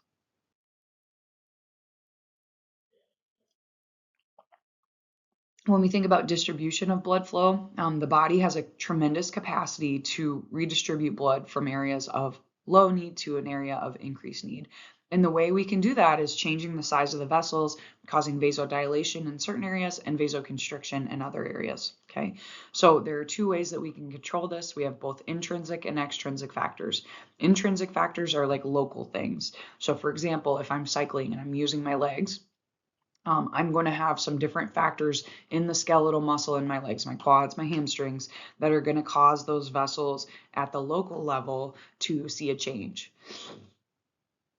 When we think about distribution of blood flow, the body has a tremendous capacity to redistribute blood from areas of low need to an area of increased need. And the way we can do that is changing the size of the vessels, causing vasodilation in certain areas and vasoconstriction in other areas. Okay, so there are two ways that we can control this. We have both intrinsic and extrinsic factors. Intrinsic factors are like local things. So, for example, if I'm cycling and I'm using my legs, I'm going to have some different factors in the skeletal muscle in my legs, my quads, my hamstrings, that are going to cause those vessels at the local level to see a change,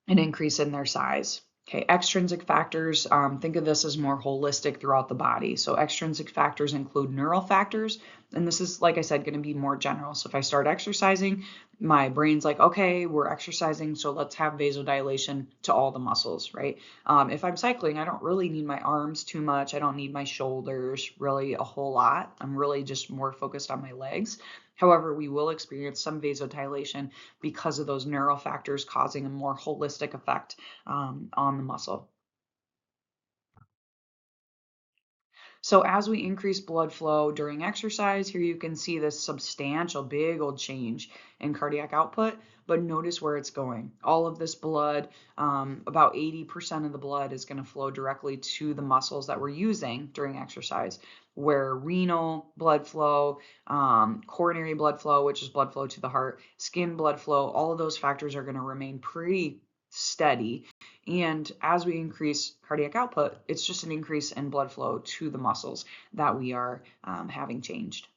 an increase in their size. Okay, extrinsic factors, think of this as more holistic throughout the body. So extrinsic factors include neural factors, and this is, like I said, going to be more general. So if I start exercising, my brain's like, okay, we're exercising, so let's have vasodilation to all the muscles, right? If I'm cycling, I don't really need my arms too much. I don't need my shoulders really a whole lot. I'm really just more focused on my legs. However, we will experience some vasodilation because of those neural factors causing a more holistic effect on the muscle. So as we increase blood flow during exercise, here you can see this substantial, big old change in cardiac output, but notice where it's going. All of this blood, about 80% of the blood is going to flow directly to the muscles that we're using during exercise, where renal blood flow, coronary blood flow, which is blood flow to the heart, skin blood flow, all of those factors are going to remain pretty steady. And as we increase cardiac output, it's just an increase in blood flow to the muscles that we are having changed.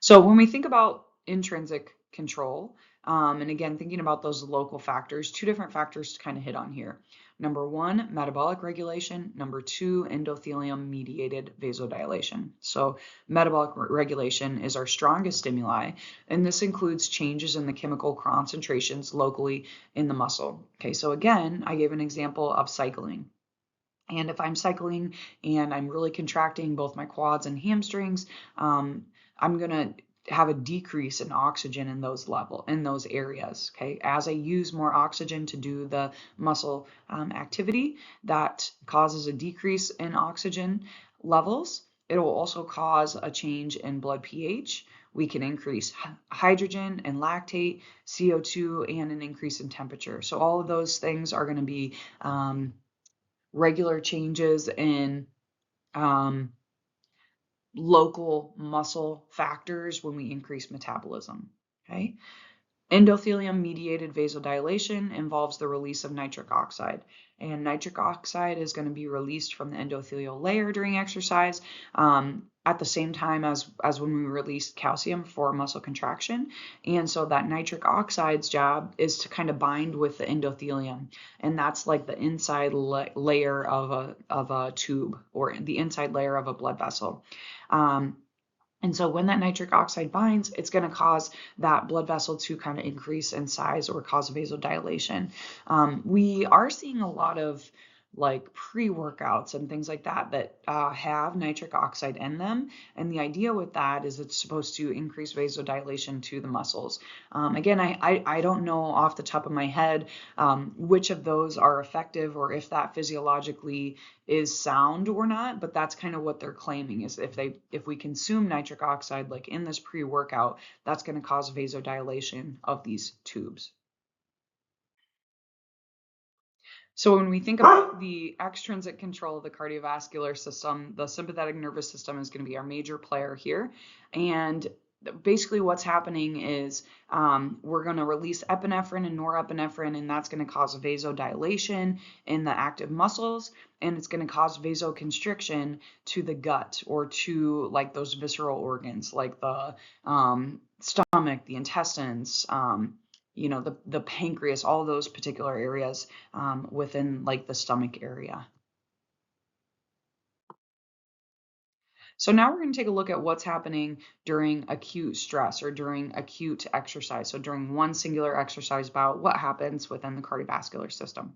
So when we think about intrinsic control, and again, thinking about those local factors, two different factors to kind of hit on here. Number one, metabolic regulation. Number two, endothelium mediated vasodilation. So metabolic regulation is our strongest stimuli, and this includes changes in the chemical concentrations locally in the muscle. Okay, so again, I gave an example of cycling. And if I'm cycling and I'm really contracting both my quads and hamstrings, I'm going to have a decrease in oxygen in those areas. Okay, as I use more oxygen to do the muscle activity, that causes a decrease in oxygen levels. It will also cause a change in blood pH. We can increase hydrogen and lactate, CO2, and an increase in temperature. So all of those things are going to be regular changes in local muscle factors when we increase metabolism. Okay. Endothelium mediated vasodilation involves the release of nitric oxide, and nitric oxide is going to be released from the endothelial layer during exercise at the same time as when we release calcium for muscle contraction. And so that nitric oxide's job is to kind of bind with the endothelium, and that's like the inside layer of a tube, or the inside layer of a blood vessel. And so when that nitric oxide binds, it's going to cause that blood vessel to kind of increase in size or cause vasodilation. We are seeing a lot of like pre-workouts and things like that have nitric oxide in them. And the idea with that is it's supposed to increase vasodilation to the muscles. Again, I don't know off the top of my head which of those are effective or if that physiologically is sound or not, but that's kind of what they're claiming is if we consume nitric oxide like in this pre-workout, that's going to cause vasodilation of these tubes. So when we think about the extrinsic control of the cardiovascular system, the sympathetic nervous system is going to be our major player here. And basically what's happening is we're going to release epinephrine and norepinephrine, and that's going to cause vasodilation in the active muscles, and it's going to cause vasoconstriction to the gut or to like those visceral organs like the stomach, the intestines, the pancreas, all those particular areas within like the stomach area. So now we're going to take a look at what's happening during acute stress or during acute exercise. So during one singular exercise bout, what happens within the cardiovascular system?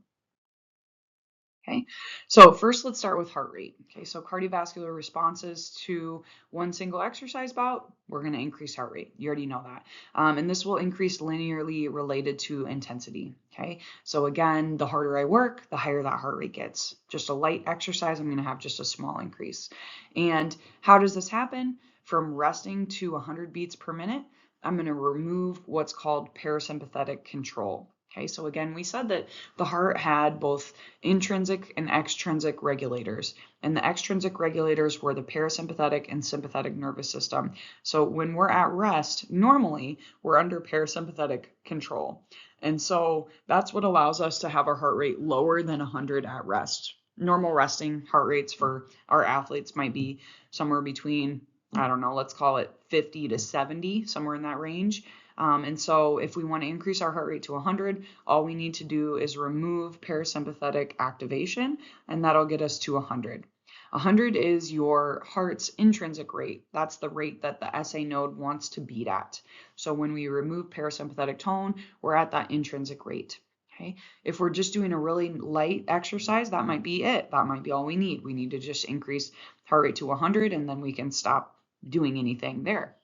Okay, so first let's start with heart rate. Okay, so cardiovascular responses to one single exercise bout, we're going to increase heart rate. You already know that. And this will increase linearly related to intensity. Okay, so again, the harder I work, the higher that heart rate gets. Just a light exercise, I'm going to have just a small increase. And how does this happen? From resting to 100 beats per minute, I'm going to remove what's called parasympathetic control. Okay, so again, we said that the heart had both intrinsic and extrinsic regulators, and the extrinsic regulators were the parasympathetic and sympathetic nervous system. So when we're at rest, normally we're under parasympathetic control. And so that's what allows us to have our heart rate lower than 100 at rest. Normal resting heart rates for our athletes might be somewhere between, I don't know, let's call it 50 to 70, somewhere in that range. And so if we want to increase our heart rate to 100, all we need to do is remove parasympathetic activation, and that'll get us to 100. 100 is your heart's intrinsic rate. That's the rate that the SA node wants to beat at. So when we remove parasympathetic tone, we're at that intrinsic rate. Okay. If we're just doing a really light exercise, that might be it. That might be all we need. We need to just increase heart rate to 100, and then we can stop doing anything there.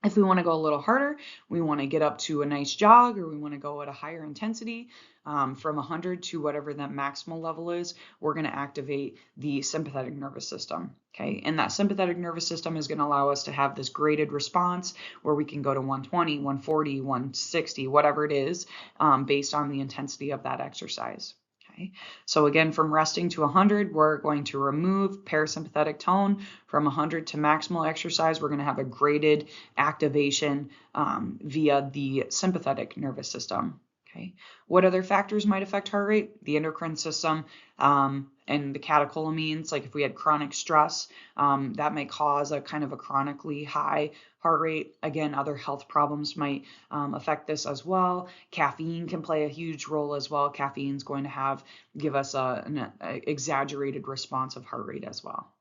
If we want to go a little harder, we want to get up to a nice jog, or we want to go at a higher intensity from 100 to whatever that maximal level is, we're going to activate the sympathetic nervous system. Okay, and that sympathetic nervous system is going to allow us to have this graded response where we can go to 120, 140, 160, whatever it is, based on the intensity of that exercise. Okay, so again, from resting to 100, we're going to remove parasympathetic tone. From 100 to maximal exercise, we're going to have a graded activation via the sympathetic nervous system. Okay, what other factors might affect heart rate? The endocrine system and the catecholamines. Like if we had chronic stress, that may cause a kind of a chronically high heart rate. Again, other health problems might affect this as well. Caffeine can play a huge role as well. Caffeine is going to give us an exaggerated response of heart rate as well.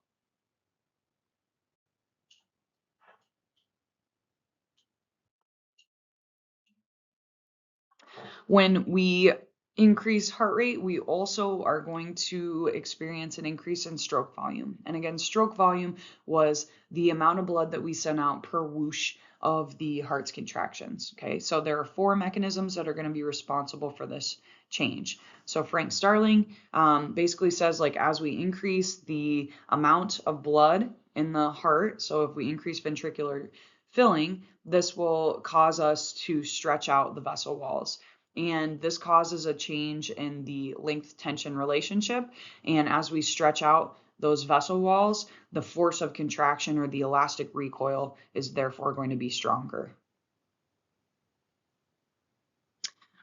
When we increase heart rate, we also are going to experience an increase in stroke volume. And again, stroke volume was the amount of blood that we send out per whoosh of the heart's contractions. Okay, so there are 4 mechanisms that are going to be responsible for this change. So Frank Starling basically says, like, as we increase the amount of blood in the heart, so if we increase ventricular filling, this will cause us to stretch out the vessel walls. And this causes a change in the length tension relationship. And as we stretch out those vessel walls, the force of contraction or the elastic recoil is therefore going to be stronger.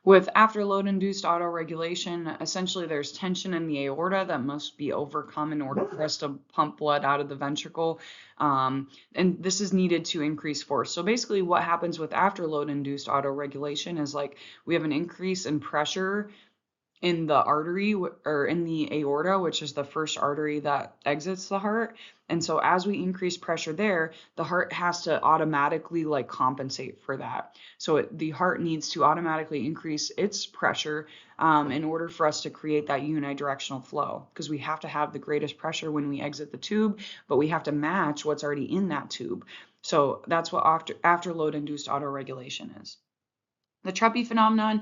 With afterload induced autoregulation, essentially there's tension in the aorta that must be overcome in order for us to pump blood out of the ventricle. And this is needed to increase force. So basically what happens with afterload induced autoregulation is like we have an increase in pressure in the artery or in the aorta, which is the first artery that exits the heart. And so as we increase pressure there, the heart has to automatically like compensate for that. So the heart needs to automatically increase its pressure in order for us to create that unidirectional flow, because we have to have the greatest pressure when we exit the tube, but we have to match what's already in that tube. So that's what afterload induced autoregulation is. The TREPI phenomenon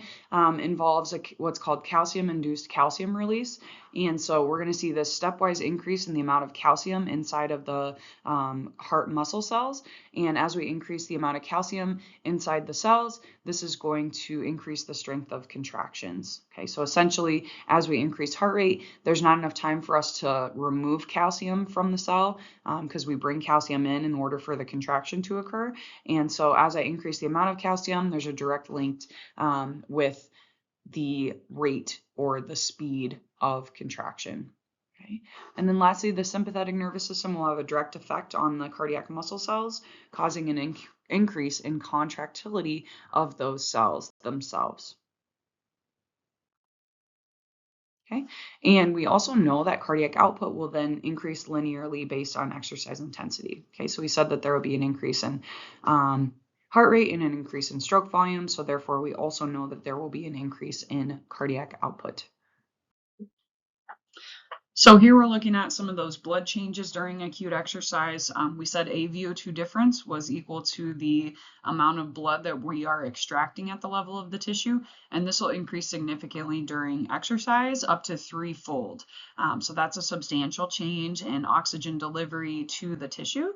involves what's called calcium-induced calcium release. And so we're going to see this stepwise increase in the amount of calcium inside of the heart muscle cells. And as we increase the amount of calcium inside the cells, this is going to increase the strength of contractions. Okay, so essentially, as we increase heart rate, there's not enough time for us to remove calcium from the cell because we bring calcium in order for the contraction to occur. And so as I increase the amount of calcium, there's a direct link with the rate or the speed of contraction. Okay. And then lastly, the sympathetic nervous system will have a direct effect on the cardiac muscle cells, causing an increase in contractility of those cells themselves. Okay. And we also know that cardiac output will then increase linearly based on exercise intensity. Okay. So we said that there will be an increase in heart rate and an increase in stroke volume. So therefore, we also know that there will be an increase in cardiac output. So here we're looking at some of those blood changes during acute exercise. We said a VO2 difference was equal to the amount of blood that we are extracting at the level of the tissue, and this will increase significantly during exercise, up to threefold. So that's a substantial change in oxygen delivery to the tissue.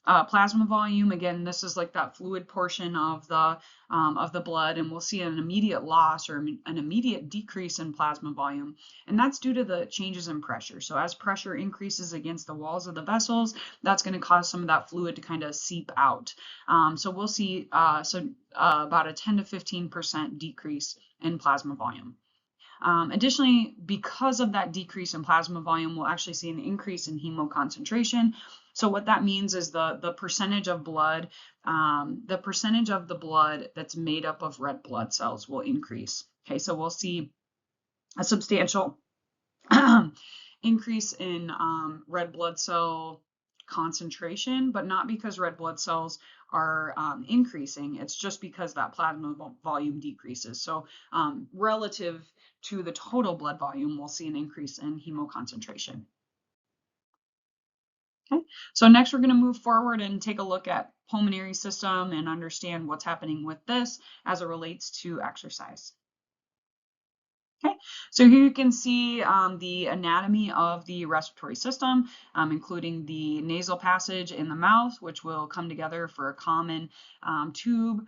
Plasma volume, again, this is like that fluid portion of the blood, and we'll see an immediate loss or an immediate decrease in plasma volume, and that's due to the changes in pressure. So as pressure increases against the walls of the vessels, that's going to cause some of that fluid to kind of seep out. So we'll see about a 10 to 15% decrease in plasma volume. Additionally, because of that decrease in plasma volume, we'll actually see an increase in hemoconcentration. So what that means is the percentage of blood, the blood that's made up of red blood cells will increase. Okay, so we'll see a substantial increase in red blood cell concentration, but not because red blood cells are increasing. It's just because that plasma volume decreases. So relative to the total blood volume, we'll see an increase in hemoconcentration. Okay, so next we're going to move forward and take a look at pulmonary system and understand what's happening with this as it relates to exercise. Okay, so here you can see the anatomy of the respiratory system, including the nasal passage in the mouth, which will come together for a common tube.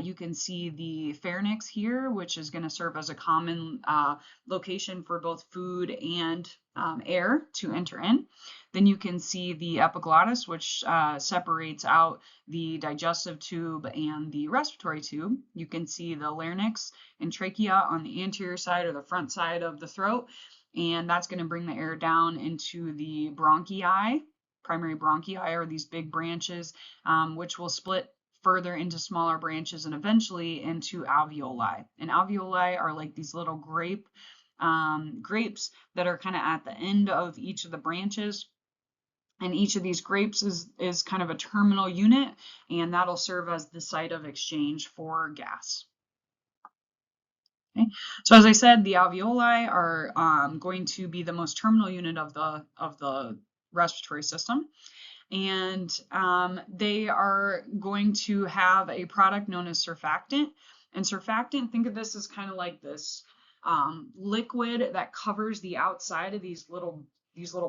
You can see the pharynx here, which is going to serve as a common location for both food and air to enter in. Then you can see the epiglottis, which separates out the digestive tube and the respiratory tube. You can see the larynx and trachea on the anterior side or the front side of the throat, and that's going to bring the air down into the bronchi. Primary bronchi are these big branches, which will split further into smaller branches and eventually into alveoli. And alveoli are like these little grapes that are kind of at the end of each of the branches. And each of these grapes is kind of a terminal unit, and that'll serve as the site of exchange for gas. Okay. So as I said, the alveoli are going to be the most terminal unit of the respiratory system. And they are going to have a product known as surfactant. And surfactant, think of this as kind of like this liquid that covers the outside of these little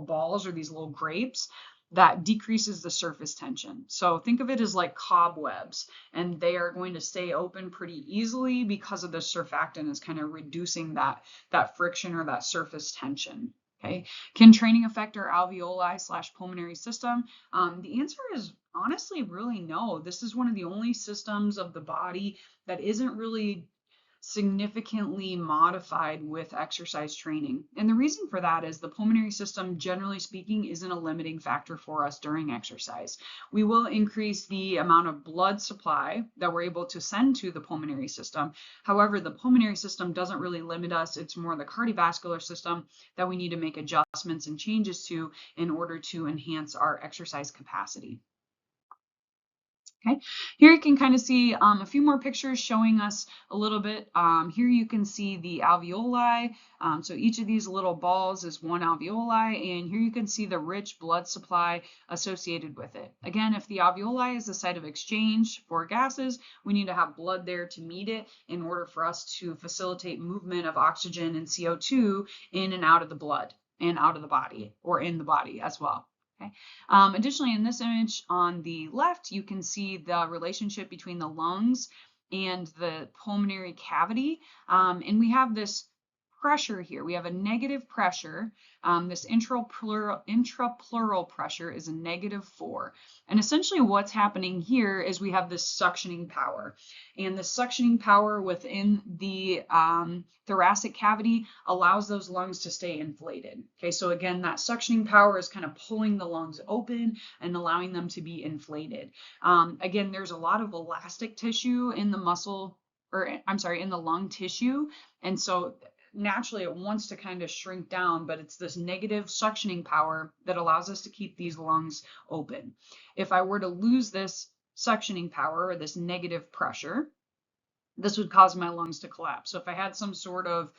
balls or these little grapes that decreases the surface tension. So think of it as like cobwebs, and they are going to stay open pretty easily because of the surfactant is kind of reducing that friction or that surface tension. Okay. Can training affect our alveoli/pulmonary system? The answer is honestly really no. This is one of the only systems of the body that isn't really significantly modified with exercise training. And the reason for that is the pulmonary system, generally speaking, isn't a limiting factor for us during exercise. We will increase the amount of blood supply that we're able to send to the pulmonary system. However, the pulmonary system doesn't really limit us. It's more the cardiovascular system that we need to make adjustments and changes to in order to enhance our exercise capacity. Okay, here you can kind of see a few more pictures showing us a little bit. Here you can see the alveoli. So each of these little balls is one alveoli, and here you can see the rich blood supply associated with it. Again, if the alveoli is the site of exchange for gases, we need to have blood there to meet it in order for us to facilitate movement of oxygen and CO2 in and out of the blood and out of the body, or in the body as well. Okay. Additionally, in this image on the left, you can see the relationship between the lungs and the pulmonary cavity. And we have this pressure here. We have a negative pressure. This intrapleural pressure is a -4. And essentially what's happening here is we have this suctioning power. And the suctioning power within the thoracic cavity allows those lungs to stay inflated. Okay, so again, that suctioning power is kind of pulling the lungs open and allowing them to be inflated. Again, there's a lot of elastic tissue in the muscle, or I'm sorry, in the lung tissue. And so naturally it wants to kind of shrink down, but it's this negative suctioning power that allows us to keep these lungs open. If I were to lose this suctioning power, or this negative pressure, this would cause my lungs to collapse. So if I had some sort of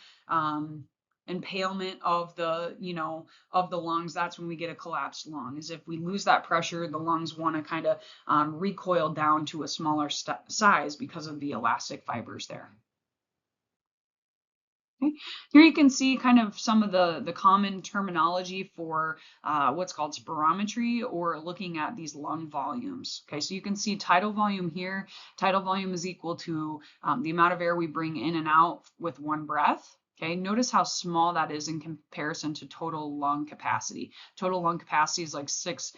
impalement of the, of the lungs, that's when we get a collapsed lung. Is if we lose that pressure, the lungs want to kind of recoil down to a smaller size because of the elastic fibers there. Okay. Here you can see kind of some of the common terminology for what's called spirometry, or looking at these lung volumes. Okay, so you can see tidal volume here. Tidal volume is equal to the amount of air we bring in and out with one breath. Okay, notice how small that is in comparison to total lung capacity. Total lung capacity is like 6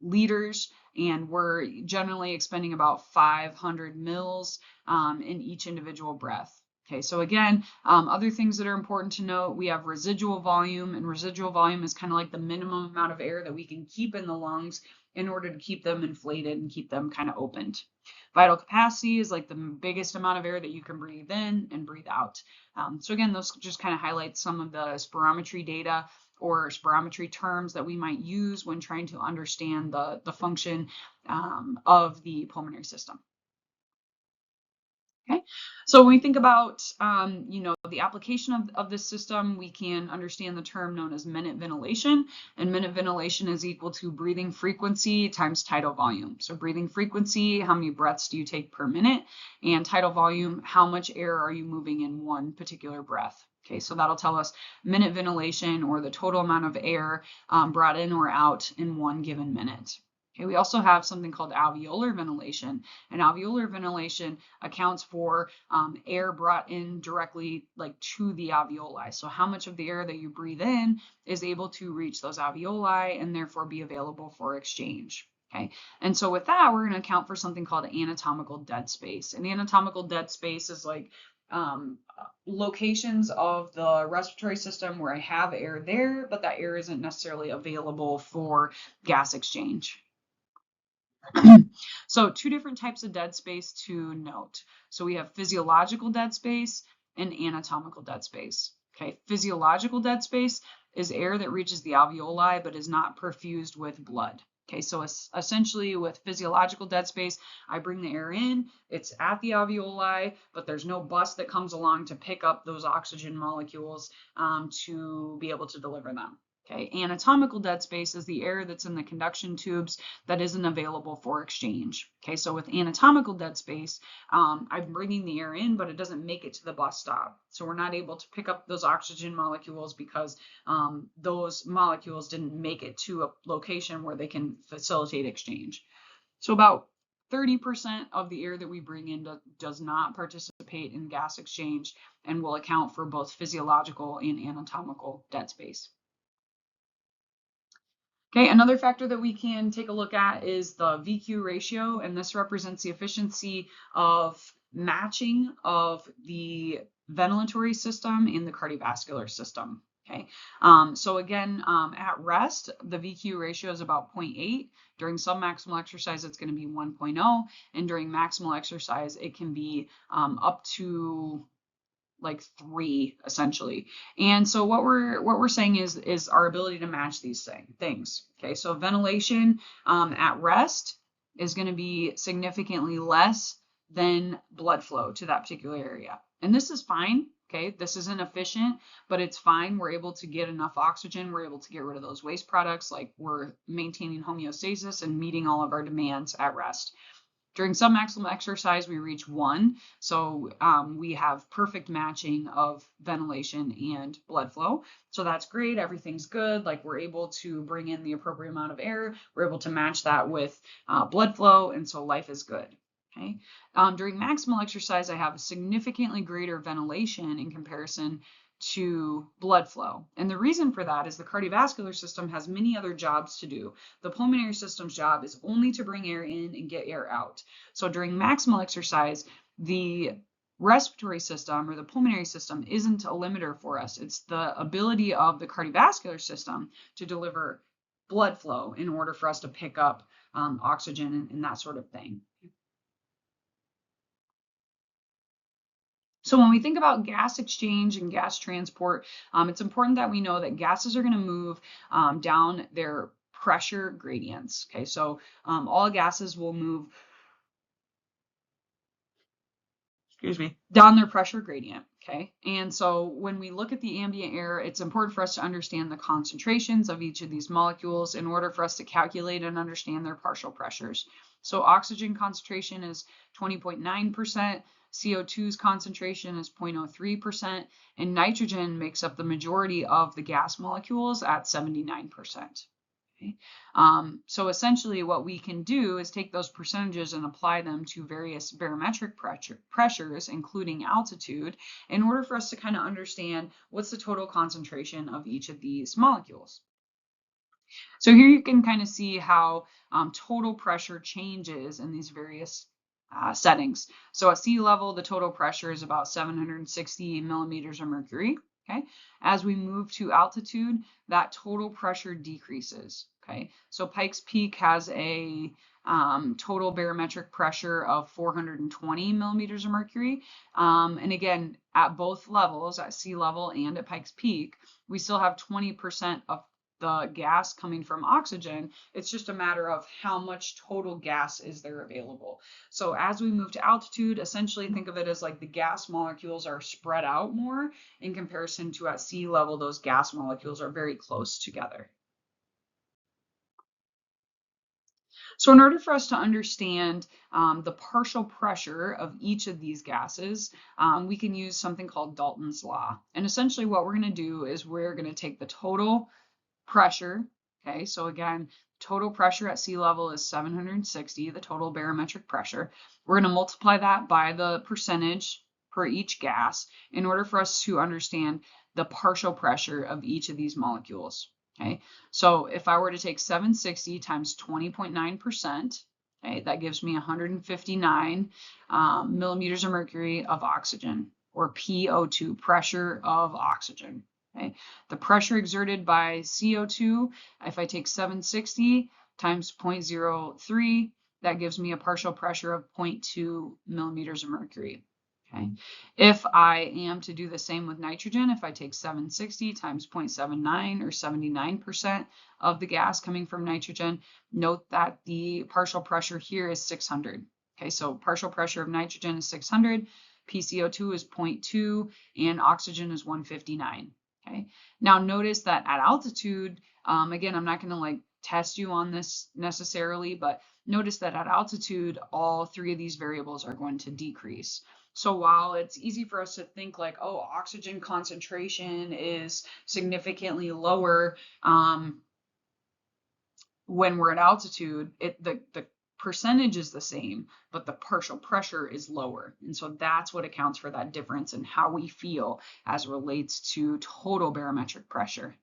liters, and we're generally expending about 500 mils in each individual breath. Okay, so again, other things that are important to note, we have residual volume, and residual volume is kind of like the minimum amount of air that we can keep in the lungs in order to keep them inflated and keep them kind of opened. Vital capacity is like the biggest amount of air that you can breathe in and breathe out. So again, those just kind of highlight some of the spirometry data or spirometry terms that we might use when trying to understand the function of the pulmonary system. Okay, so when we think about the application of this system, we can understand the term known as minute ventilation, and minute ventilation is equal to breathing frequency times tidal volume. So breathing frequency, how many breaths do you take per minute, and tidal volume, how much air are you moving in one particular breath. Okay, so that'll tell us minute ventilation, or the total amount of air brought in or out in one given minute. Okay, we also have something called alveolar ventilation, and alveolar ventilation accounts for air brought in directly to the alveoli. So how much of the air that you breathe in is able to reach those alveoli and therefore be available for exchange. Okay, and so with that, we're going to account for something called anatomical dead space. And anatomical dead space is like locations of the respiratory system where I have air there, but that air isn't necessarily available for gas exchange. So 2 different types of dead space to note. So we have physiological dead space and anatomical dead space. Okay, physiological dead space is air that reaches the alveoli but is not perfused with blood. Okay, so essentially with physiological dead space, I bring the air in, it's at the alveoli, but there's no bus that comes along to pick up those oxygen molecules to be able to deliver them. Okay, anatomical dead space is the air that's in the conduction tubes that isn't available for exchange. Okay, so with anatomical dead space, I'm bringing the air in, but it doesn't make it to the bus stop. So we're not able to pick up those oxygen molecules because those molecules didn't make it to a location where they can facilitate exchange. So about 30% of the air that we bring in does not participate in gas exchange and will account for both physiological and anatomical dead space. Okay, another factor that we can take a look at is the VQ ratio, and this represents the efficiency of matching of the ventilatory system and the cardiovascular system. Okay, so again, at rest, the VQ ratio is about 0.8. During submaximal exercise, it's going to be 1.0, and during maximal exercise, it can be up to like 3 essentially. And so what we're saying is our ability to match these things. Okay, so ventilation at rest is going to be significantly less than blood flow to that particular area. And this is fine. Okay, this isn't efficient, but it's fine. We're able to get enough oxygen. We're able to get rid of those waste products. Like, we're maintaining homeostasis and meeting all of our demands at rest. During submaximal exercise, we reach 1. So we have perfect matching of ventilation and blood flow. So that's great. Everything's good. Like, we're able to bring in the appropriate amount of air. We're able to match that with blood flow. And so life is good. Okay. During maximal exercise, I have a significantly greater ventilation in comparison to blood flow. And the reason for that is the cardiovascular system has many other jobs to do. The pulmonary system's job is only to bring air in and get air out. So during maximal exercise, the respiratory system or the pulmonary system isn't a limiter for us. It's the ability of the cardiovascular system to deliver blood flow in order for us to pick up oxygen and that sort of thing. So when we think about gas exchange and gas transport, it's important that we know that gases are going to move down their pressure gradients. Okay, so all gases will move, down their pressure gradient. Okay, and so when we look at the ambient air, it's important for us to understand the concentrations of each of these molecules in order for us to calculate and understand their partial pressures. So oxygen concentration is 20.9%. CO2's concentration is 0.03%, and nitrogen makes up the majority of the gas molecules at 79%. Okay? So essentially what we can do is take those percentages and apply them to various barometric pressures, including altitude, in order for us to kind of understand what's the total concentration of each of these molecules. So here you can kind of see how total pressure changes in these various settings. So at sea level, the total pressure is about 760 millimeters of mercury. Okay. As we move to altitude, that total pressure decreases. Okay. So Pikes Peak has a total barometric pressure of 420 millimeters of mercury. And again, at both levels, at sea level and at Pikes Peak, we still have 20% of the gas coming from oxygen. It's just a matter of how much total gas is there available. So as we move to altitude, essentially think of it as like the gas molecules are spread out more in comparison to at sea level, those gas molecules are very close together. So in order for us to understand the partial pressure of each of these gases, we can use something called Dalton's law. And essentially what we're going to do is we're going to take the total pressure. Okay, so again, total pressure at sea level is 760, the total barometric pressure. We're going to multiply that by the percentage per each gas in order for us to understand the partial pressure of each of these molecules. Okay, so if I were to take 760 times 20.9%, okay, that gives me 159 millimeters of mercury of oxygen, or PO2, pressure of oxygen. Okay. The pressure exerted by CO2, if I take 760 times 0.03, that gives me a partial pressure of 0.2 millimeters of mercury. Okay. If I am to do the same with nitrogen, if I take 760 times 0.79 or 79% of the gas coming from nitrogen, note that the partial pressure here is 600. Okay, so partial pressure of nitrogen is 600, PCO2 is 0.2, and oxygen is 159. Okay. Now notice that at altitude, again, I'm not going to like test you on this necessarily, but notice that at altitude, all three of these variables are going to decrease. So while it's easy for us to think like, oh, oxygen concentration is significantly lower when we're at altitude, the percentage is the same, but the partial pressure is lower. And so that's what accounts for that difference in how we feel as relates to total barometric pressure.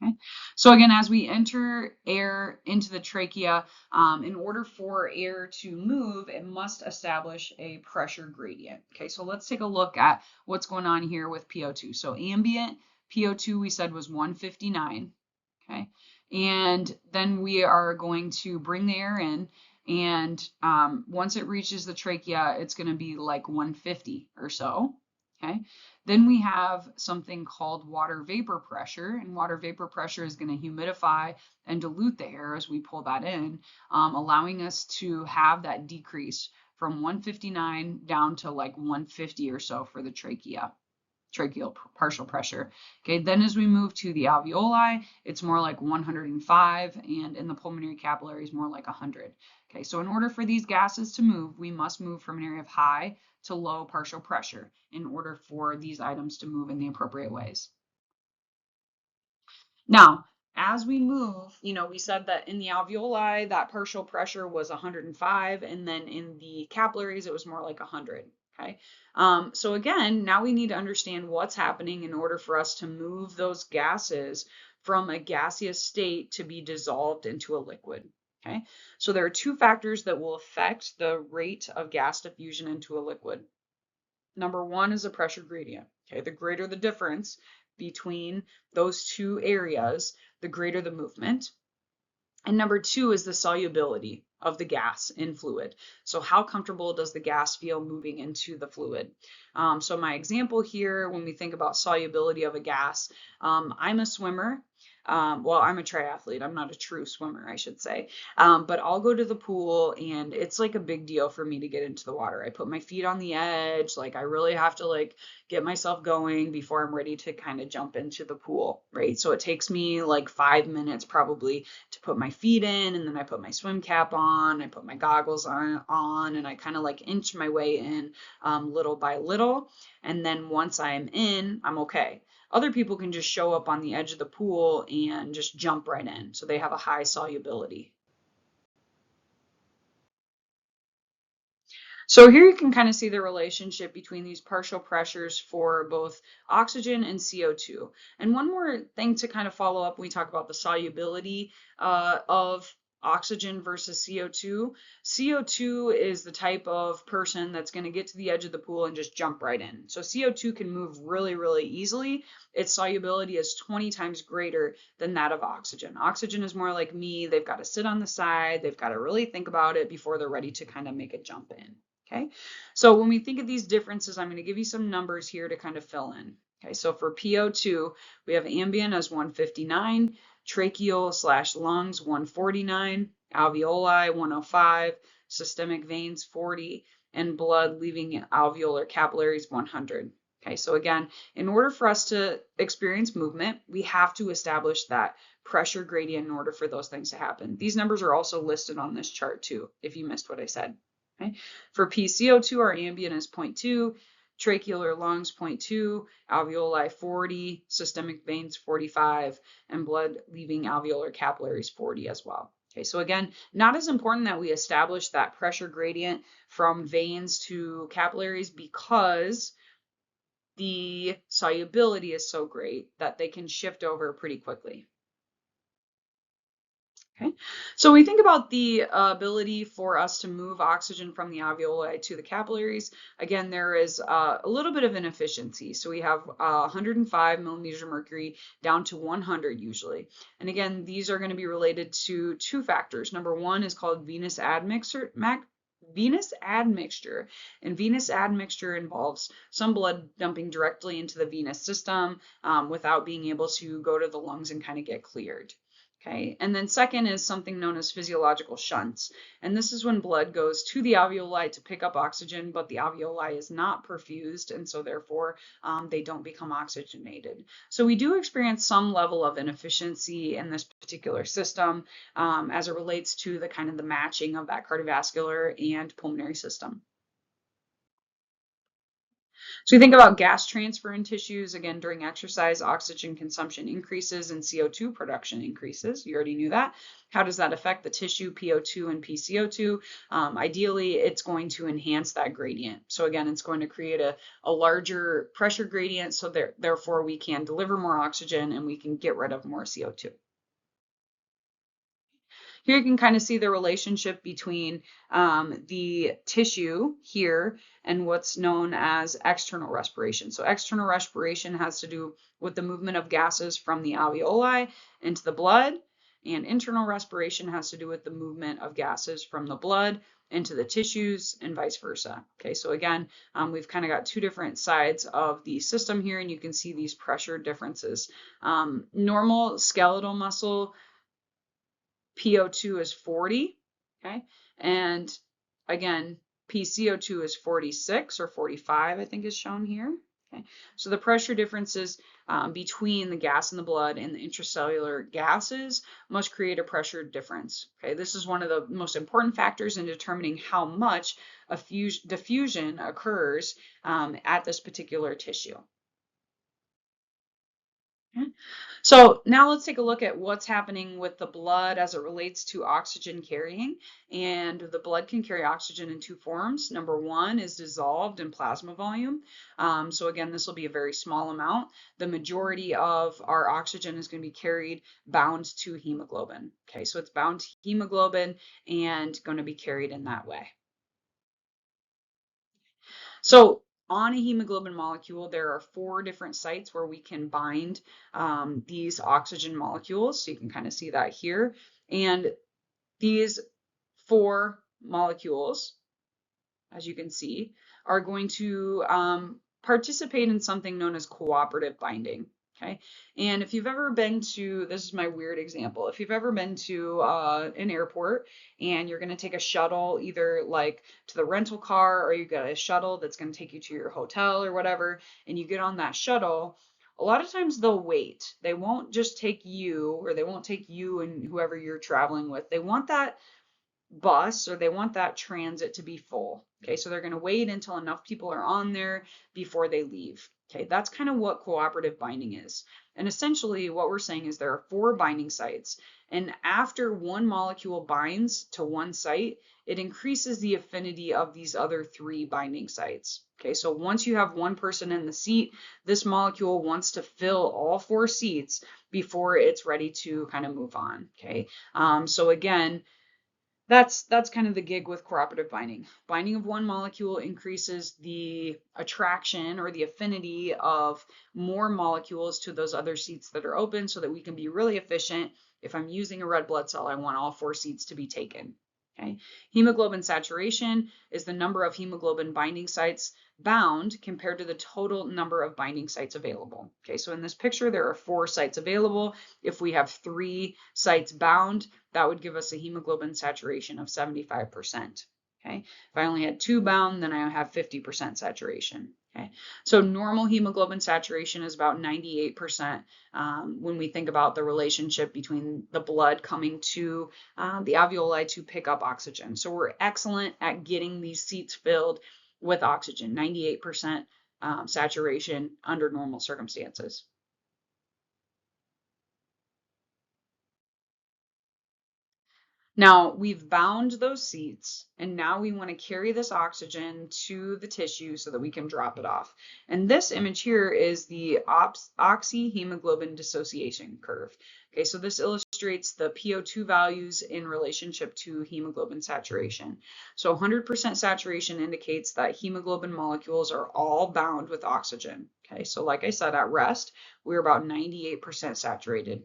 Okay. So again, as we enter air into the trachea, in order for air to move, it must establish a pressure gradient. Okay, so let's take a look at what's going on here with PO2. So ambient PO2 we said was 159. Okay. And then we are going to bring the air in, and once it reaches the trachea, it's going to be like 150 or so. Okay. Then we have something called water vapor pressure, and water vapor pressure is going to humidify and dilute the air as we pull that in, allowing us to have that decrease from 159 down to like 150 or so for the tracheal partial pressure. Okay, then as we move to the alveoli, it's more like 105, and in the pulmonary capillaries, more like 100. Okay, so in order for these gases to move, we must move from an area of high to low partial pressure in order for these items to move in the appropriate ways. Now, as we move, we said that in the alveoli, that partial pressure was 105, and then in the capillaries, it was more like 100. Okay. So again, now we need to understand what's happening in order for us to move those gases from a gaseous state to be dissolved into a liquid. Okay. So there are two factors that will affect the rate of gas diffusion into a liquid. Number one is the pressure gradient. Okay, the greater the difference between those two areas, the greater the movement. And number two is the solubility of the gas in fluid. So how comfortable does the gas feel moving into the fluid? So my example here, when we think about solubility of a gas, I'm a swimmer. Well, I'm a triathlete. I'm not a true swimmer, I should say. But I'll go to the pool and it's like a big deal for me to get into the water. I put my feet on the edge. Like I really have to like get myself going before I'm ready to kind of jump into the pool, right? So it takes me like 5 minutes probably to put my feet in, and then I put my swim cap on, I put my goggles on, and I kind of like inch my way in little by little. And then once I'm in, I'm okay. Other people can just show up on the edge of the pool and just jump right in. So they have a high solubility. So here you can kind of see the relationship between these partial pressures for both oxygen and CO2. And one more thing to kind of follow up when we talk about the solubility of oxygen versus CO2. CO2 is the type of person that's going to get to the edge of the pool and just jump right in. So CO2 can move really, really easily. Its solubility is 20 times greater than that of oxygen. Oxygen is more like me. They've got to sit on the side. They've got to really think about it before they're ready to kind of make a jump in. Okay, so when we think of these differences, I'm going to give you some numbers here to kind of fill in. Okay, so for PO2, we have ambient as 159, tracheal/lungs 149, alveoli 105, systemic veins 40, and blood leaving alveolar capillaries 100. Okay, so again, in order for us to experience movement, we have to establish that pressure gradient in order for those things to happen. These numbers are also listed on this chart too, if you missed what I said. Okay. For PCO2, our ambient is 0.2, tracheal or lungs 0.2, alveoli 40, systemic veins 45, and blood leaving alveolar capillaries 40 as well. Okay, so again, not as important that we establish that pressure gradient from veins to capillaries because the solubility is so great that they can shift over pretty quickly. Okay, so we think about the ability for us to move oxygen from the alveoli to the capillaries. Again, there is a little bit of inefficiency. So we have 105 millimeters of mercury down to 100 usually. And again, these are going to be related to two factors. Number one is called venous admixture. Venous admixture, and venous admixture involves some blood dumping directly into the venous system without being able to go to the lungs and kind of get cleared. Okay, and then second is something known as physiological shunts. And this is when blood goes to the alveoli to pick up oxygen, but the alveoli is not perfused, and so therefore they don't become oxygenated. So we do experience some level of inefficiency in this particular system as it relates to the kind of the matching of that cardiovascular and pulmonary system. So you think about gas transfer in tissues, again, during exercise, oxygen consumption increases and CO2 production increases. You already knew that. How does that affect the tissue, PO2 and PCO2? Ideally, it's going to enhance that gradient. So again, it's going to create a larger pressure gradient, so therefore we can deliver more oxygen and we can get rid of more CO2. Here you can kind of see the relationship between the tissue here and what's known as external respiration. So external respiration has to do with the movement of gases from the alveoli into the blood. And internal respiration has to do with the movement of gases from the blood into the tissues and vice versa. Okay, so again, we've kind of got two different sides of the system here, and you can see these pressure differences. Normal skeletal muscle PO2 is 40, okay? And again, PCO2 is 46 or 45, I think is shown here. Okay, so the pressure differences between the gas in the blood and the intracellular gases must create a pressure difference. Okay, this is one of the most important factors in determining how much a diffusion occurs at this particular tissue. Okay. So now let's take a look at what's happening with the blood as it relates to oxygen carrying. And the blood can carry oxygen in two forms. Number one is dissolved in plasma volume. So again, this will be a very small amount. The majority of our oxygen is going to be carried bound to hemoglobin. Okay, so it's bound to hemoglobin and going to be carried in that way. So on a hemoglobin molecule, there are 4 different sites where we can bind these oxygen molecules. So you can kind of see that here. And these 4 molecules, as you can see, are going to participate in something known as cooperative binding. Okay, and if you've ever been to, this is my weird example, if you've ever been to an airport and you're going to take a shuttle, either like to the rental car or you got a shuttle that's going to take you to your hotel or whatever, and you get on that shuttle, a lot of times they'll wait. They won't just take you, or they won't take you and whoever you're traveling with. They want that bus, or they want that transit to be full. Okay, so they're going to wait until enough people are on there before they leave. Okay, that's kind of what cooperative binding is. And essentially what we're saying is there are 4 binding sites, and after one molecule binds to one site, it increases the affinity of these other 3 binding sites. Okay, so once you have one person in the seat, this molecule wants to fill all 4 seats before it's ready to kind of move on. Okay, so again, that's kind of the gig with cooperative binding. Binding of one molecule increases the attraction or the affinity of more molecules to those other seats that are open so that we can be really efficient. If I'm using a red blood cell, I want all 4 seats to be taken. Okay. Hemoglobin saturation is the number of hemoglobin binding sites bound compared to the total number of binding sites available. Okay, so in this picture, there are 4 sites available. If we have 3 sites bound, that would give us a hemoglobin saturation of 75%. Okay, if I only had 2 bound, then I have 50% saturation. Okay, so normal hemoglobin saturation is about 98% when we think about the relationship between the blood coming to the alveoli to pick up oxygen. So we're excellent at getting these seats filled with oxygen, 98% saturation under normal circumstances. Now we've bound those seats, and now we want to carry this oxygen to the tissue so that we can drop it off. And this image here is the oxyhemoglobin dissociation curve. Okay, so this illustrates the PO2 values in relationship to hemoglobin saturation. So 100% saturation indicates that hemoglobin molecules are all bound with oxygen. Okay, so like I said, at rest, we're about 98% saturated.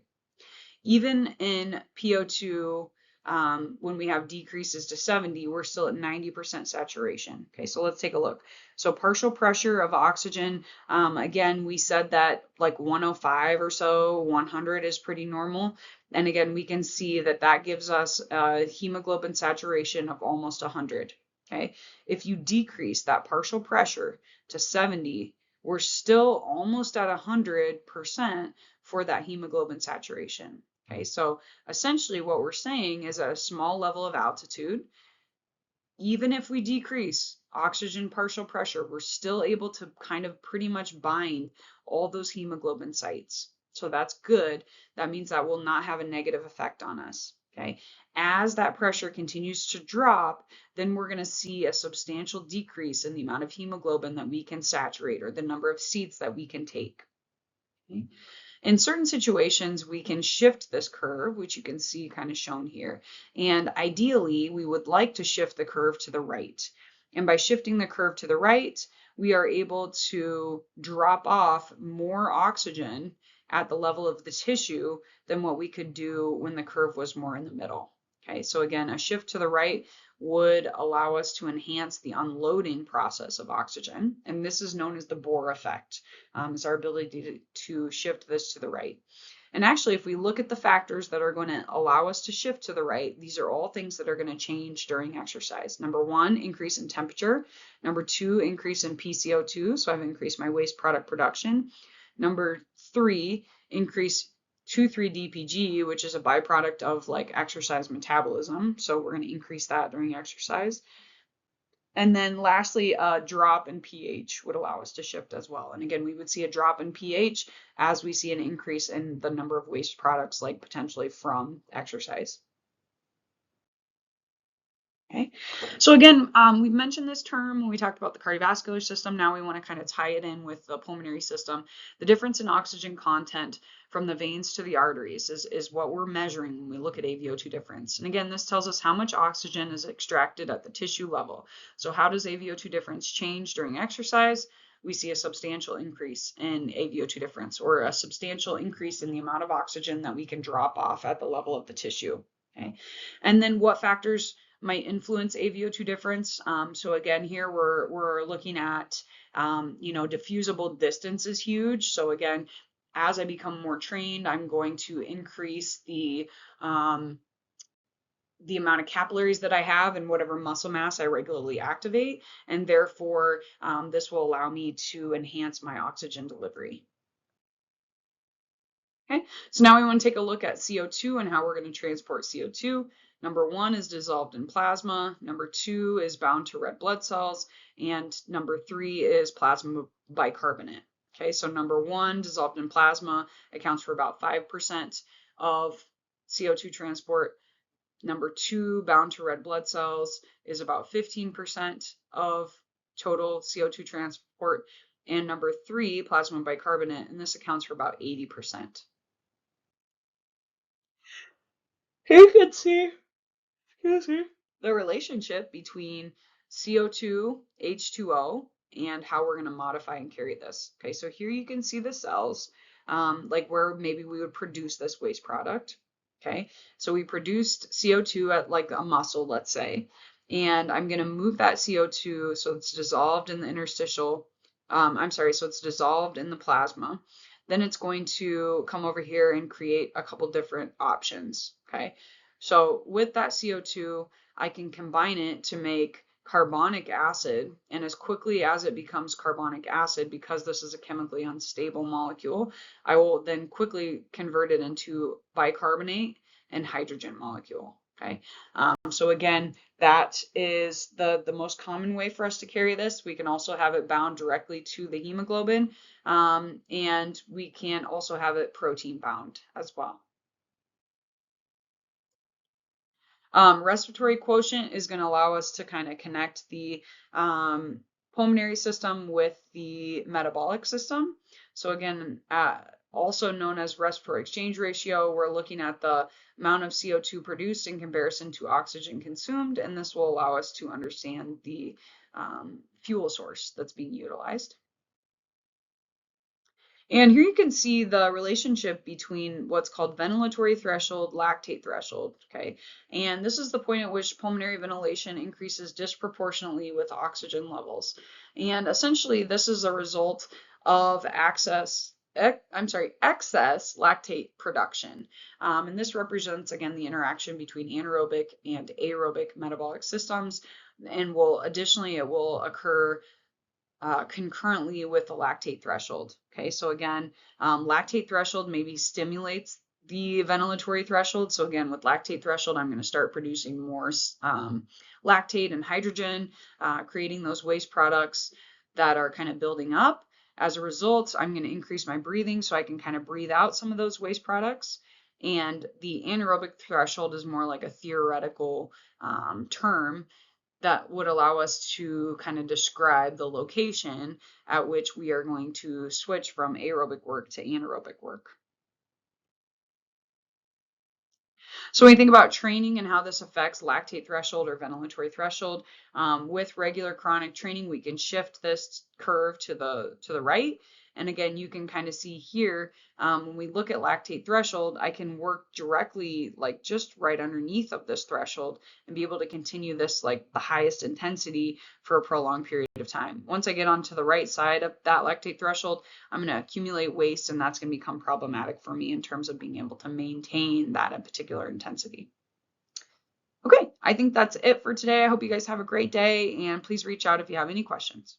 Even in PO2, when we have decreases to 70, we're still at 90% saturation. Okay, so let's take a look. So partial pressure of oxygen, again, we said that like 105 or so, 100 is pretty normal. And again, we can see that that gives us a hemoglobin saturation of almost 100. Okay, if you decrease that partial pressure to 70, we're still almost at 100% for that hemoglobin saturation. Okay, so essentially what we're saying is at a small level of altitude, even if we decrease oxygen partial pressure, we're still able to kind of pretty much bind all those hemoglobin sites. So that's good. That means that will not have a negative effect on us. Okay, as that pressure continues to drop, then we're going to see a substantial decrease in the amount of hemoglobin that we can saturate, or the number of seats that we can take. Okay. In certain situations, we can shift this curve, which you can see kind of shown here. And ideally, we would like to shift the curve to the right. And by shifting the curve to the right, we are able to drop off more oxygen at the level of the tissue than what we could do when the curve was more in the middle. Okay, so again, a shift to the right would allow us to enhance the unloading process of oxygen. And this is known as the Bohr effect, is our ability to shift this to the right. And actually, if we look at the factors that are going to allow us to shift to the right, these are all things that are going to change during exercise. Number one, increase in temperature. Number two, increase in PCO2. So I've increased my waste product production. Number three, increase 2,3-DPG, which is a byproduct of like exercise metabolism. So we're going to increase that during exercise. And then lastly, a drop in pH would allow us to shift as well. And again, we would see a drop in pH as we see an increase in the number of waste products, like potentially from exercise. Okay, so again, we've mentioned this term when we talked about the cardiovascular system. Now we want to kind of tie it in with the pulmonary system. The difference in oxygen content from the veins to the arteries is what we're measuring when we look at AVO2 difference. And again, this tells us how much oxygen is extracted at the tissue level. So how does AVO2 difference change during exercise? We see a substantial increase in AVO2 difference, or a substantial increase in the amount of oxygen that we can drop off at the level of the tissue. Okay, and then what factors might influence AVO2 difference? So again, here we're looking at, diffusible distance is huge. So again, as I become more trained, I'm going to increase the amount of capillaries that I have and whatever muscle mass I regularly activate. And therefore, this will allow me to enhance my oxygen delivery. Okay, so now we want to take a look at CO2 and how we're going to transport CO2. Number one is dissolved in plasma. Number two is bound to red blood cells. And number three is plasma bicarbonate. Okay, so number one, dissolved in plasma, accounts for about 5% of CO2 transport. Number two, bound to red blood cells, is about 15% of total CO2 transport. And number three, plasma bicarbonate, and this accounts for about 80%. You can see, excuse me, the relationship between CO2, H2O, and how we're going to modify and carry this. Okay, so here you can see the cells, like where maybe we would produce this waste product. Okay, so we produced CO2 at like a muscle, let's say, and I'm going to move that CO2 so it's dissolved in the interstitial, so it's dissolved in the plasma. Then it's going to come over here and create a couple different options. Okay, so with that CO2, I can combine it to make carbonic acid, and as quickly as it becomes carbonic acid, because this is a chemically unstable molecule, I will then quickly convert it into bicarbonate and hydrogen molecule. Okay, so again, that is the most common way for us to carry this. We can also have it bound directly to the hemoglobin, and we can also have it protein bound as well. Respiratory quotient is going to allow us to kind of connect the pulmonary system with the metabolic system. So again, also known as respiratory exchange ratio, we're looking at the amount of CO2 produced in comparison to oxygen consumed, and this will allow us to understand the fuel source that's being utilized. And here you can see the relationship between what's called ventilatory threshold, lactate threshold, okay? And this is the point at which pulmonary ventilation increases disproportionately with oxygen levels. And essentially, this is a result of excess lactate production. And this represents, again, the interaction between anaerobic and aerobic metabolic systems, and it will occur concurrently with the lactate threshold. Okay, so again, lactate threshold maybe stimulates the ventilatory threshold. So again, with lactate threshold, I'm going to start producing more lactate and hydrogen, creating those waste products that are kind of building up. As a result, I'm going to increase my breathing so I can kind of breathe out some of those waste products. And the anaerobic threshold is more like a theoretical term that would allow us to kind of describe the location at which we are going to switch from aerobic work to anaerobic work. So when you think about training and how this affects lactate threshold or ventilatory threshold, with regular chronic training, we can shift this curve to the right, And again, you can kind of see here, when we look at lactate threshold, I can work directly like just right underneath of this threshold and be able to continue this like the highest intensity for a prolonged period of time. Once I get onto the right side of that lactate threshold, I'm going to accumulate waste, and that's going to become problematic for me in terms of being able to maintain that at particular intensity. Okay, I think that's it for today. I hope you guys have a great day, and please reach out if you have any questions.